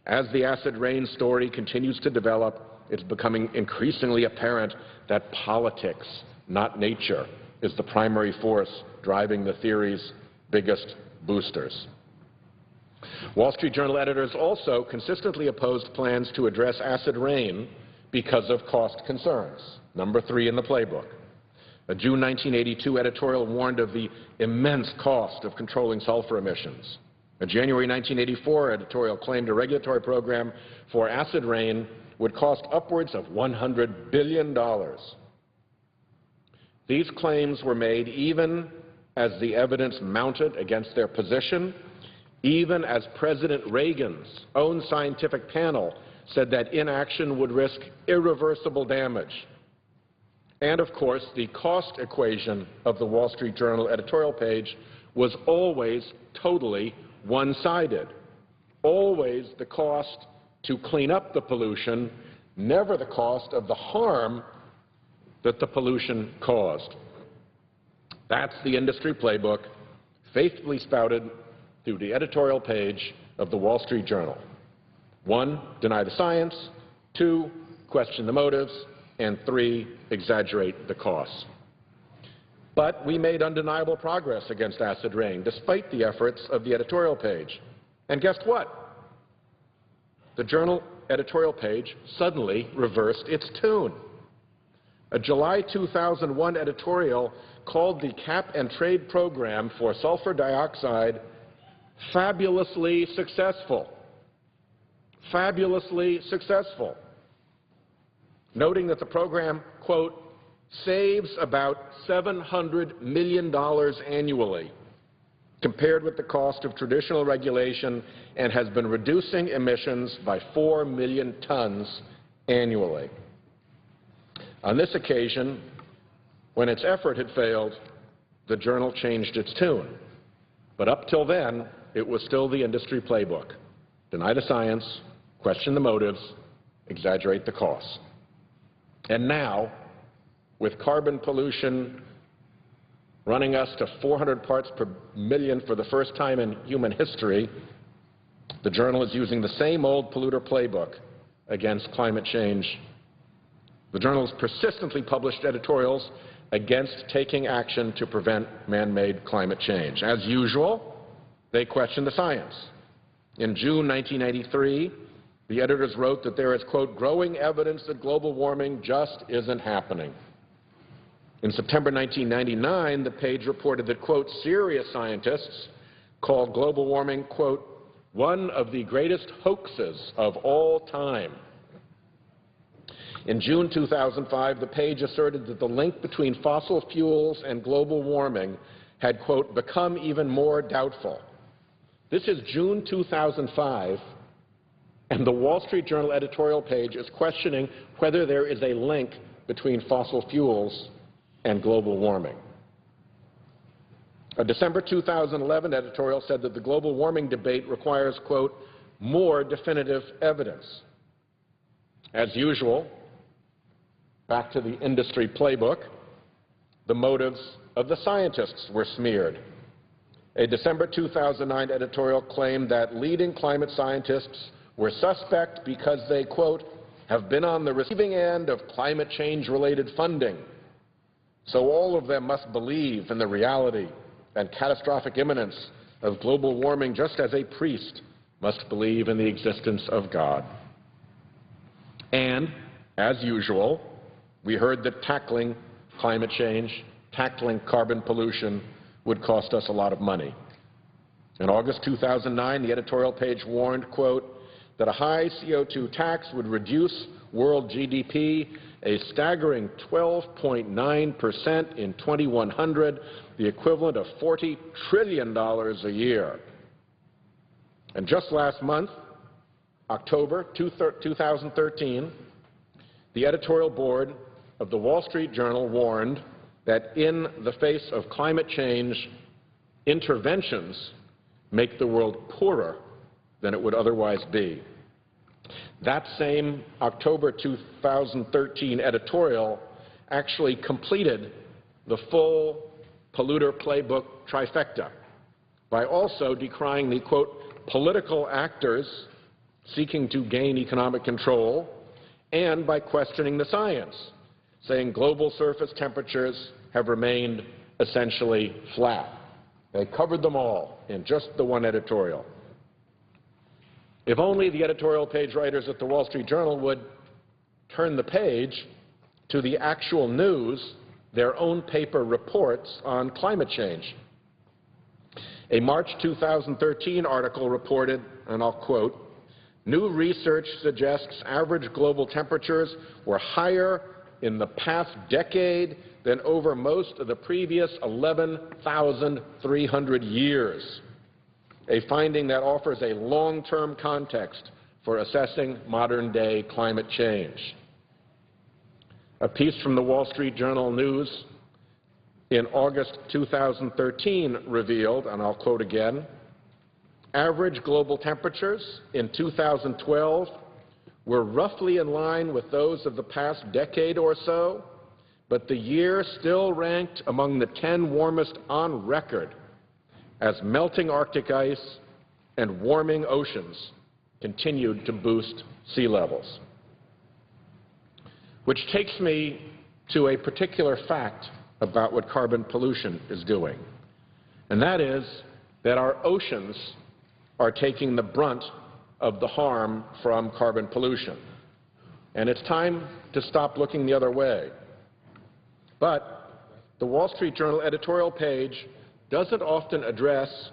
as the acid rain story continues to develop, it's becoming increasingly apparent that politics, not nature, is the primary force driving the theory's biggest boosters. Wall Street Journal editors also consistently opposed plans to address acid rain because of cost concerns, number 3 in the playbook. A June 1982 editorial warned of the immense cost of controlling sulfur emissions. A January 1984 editorial claimed a regulatory program for acid rain would cost upwards of $100 billion. These claims were made even as the evidence mounted against their position, even as President Reagan's own scientific panel said that inaction would risk irreversible damage. And, of course, the cost equation of the Wall Street Journal editorial page was always totally one-sided. Always the cost to clean up the pollution, never the cost of the harm that the pollution caused. That's the industry playbook, faithfully spouted through the editorial page of the Wall Street Journal. 1, deny the science. 2, question the motives. And 3, exaggerate the costs. But we made undeniable progress against acid rain, despite the efforts of the editorial page. And guess what? The Journal editorial page suddenly reversed its tune. A July 2001 editorial called the cap-and-trade program for sulfur dioxide fabulously successful. Fabulously successful. Noting that the program, quote, saves about $700 million annually compared with the cost of traditional regulation and has been reducing emissions by 4 million tons annually. On this occasion, when its effort had failed, the Journal changed its tune. But up till then, it was still the industry playbook. Deny the science, question the motives, exaggerate the costs. And now, with carbon pollution running us to 400 parts per million for the first time in human history, the Journal is using the same old polluter playbook against climate change. The Journal has persistently published editorials against taking action to prevent man-made climate change. As usual, they question the science. In June 1993, the editors wrote that there is, quote, growing evidence that global warming just isn't happening. In September 1999, the page reported that, quote, serious scientists called global warming, quote, one of the greatest hoaxes of all time. In June 2005, the page asserted that the link between fossil fuels and global warming had, quote, become even more doubtful. This is June 2005. And the Wall Street Journal editorial page is questioning whether there is a link between fossil fuels and global warming. A December 2011 editorial said that the global warming debate requires, quote, more definitive evidence. As usual, back to the industry playbook, the motives of the scientists were smeared. A December 2009 editorial claimed that leading climate scientists were suspect because they, quote, have been on the receiving end of climate change-related funding. So all of them must believe in the reality and catastrophic imminence of global warming just as a priest must believe in the existence of God. And, as usual, we heard that tackling climate change, tackling carbon pollution would cost us a lot of money. In August 2009, the editorial page warned, quote, that a high CO2 tax would reduce world GDP a staggering 12.9% in 2100, the equivalent of $40 trillion a year. And just last month, October 2013, the editorial board of the Wall Street Journal warned that in the face of climate change, interventions make the world poorer, than it would otherwise be. That same October 2013 editorial actually completed the full polluter playbook trifecta by also decrying the, quote, political actors seeking to gain economic control, and by questioning the science, saying global surface temperatures have remained essentially flat. They covered them all in just the one editorial. If only the editorial page writers at the Wall Street Journal would turn the page to the actual news their own paper reports on climate change. A March 2013 article reported, and I'll quote, "New research suggests average global temperatures were higher in the past decade than over most of the previous 11,300 years, a finding that offers a long-term context for assessing modern-day climate change." A piece from the Wall Street Journal News in August 2013 revealed, and I'll quote again, "Average global temperatures in 2012 were roughly in line with those of the past decade or so, but the year still ranked among the 10 warmest on record as melting Arctic ice and warming oceans continued to boost sea levels." Which takes me to a particular fact about what carbon pollution is doing, and that is that our oceans are taking the brunt of the harm from carbon pollution. And it's time to stop looking the other way. But the Wall Street Journal editorial page doesn't often address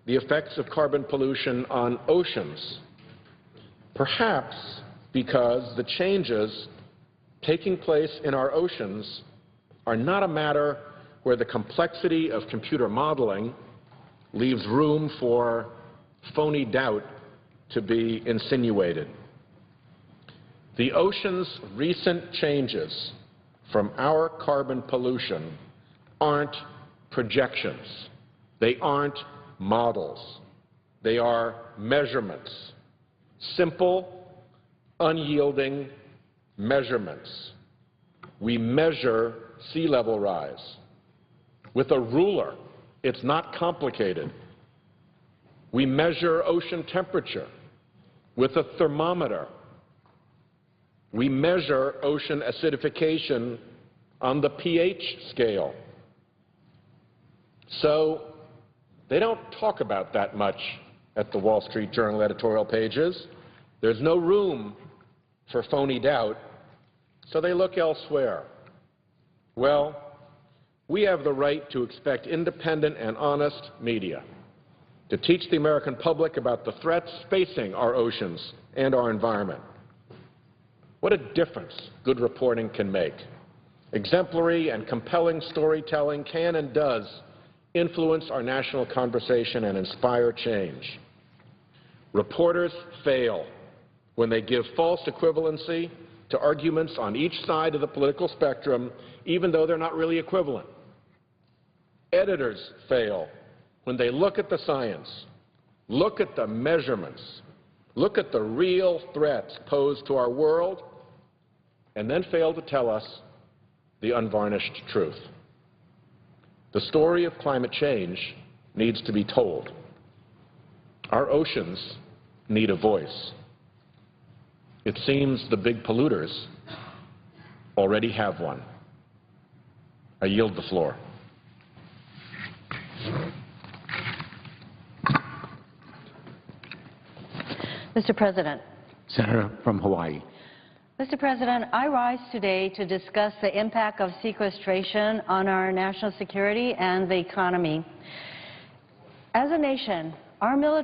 the effects of carbon pollution on oceans, perhaps because the changes taking place in our oceans are not a matter where the complexity of computer modeling leaves room for phony doubt to be insinuated. The ocean's recent changes from our carbon pollution aren't projections. They aren't models. They are measurements, simple, unyielding measurements. We measure sea level rise with a ruler. It's not complicated. We measure ocean temperature with a thermometer. We measure ocean acidification on the pH scale. So they don't talk about that much at the Wall Street Journal editorial pages. There's no room for phony doubt, so they look elsewhere. Well, we have the right to expect independent and honest media to teach the American public about the threats facing our oceans and our environment. What a difference good reporting can make. Exemplary and compelling storytelling can and does influence our national conversation and inspire change. Reporters fail when they give false equivalency to arguments on each side of the political spectrum, even though they're not really equivalent. Editors fail when they look at the science, look at the measurements, look at the real threats posed to our world, and then fail to tell us the unvarnished truth. The story of climate change needs to be told. Our oceans need a voice. It seems the big polluters already have one. I yield the floor. Mr. President. Senator from Hawaii. Mr. President, I rise today to discuss the impact of sequestration on our national security and the economy. As a nation, our military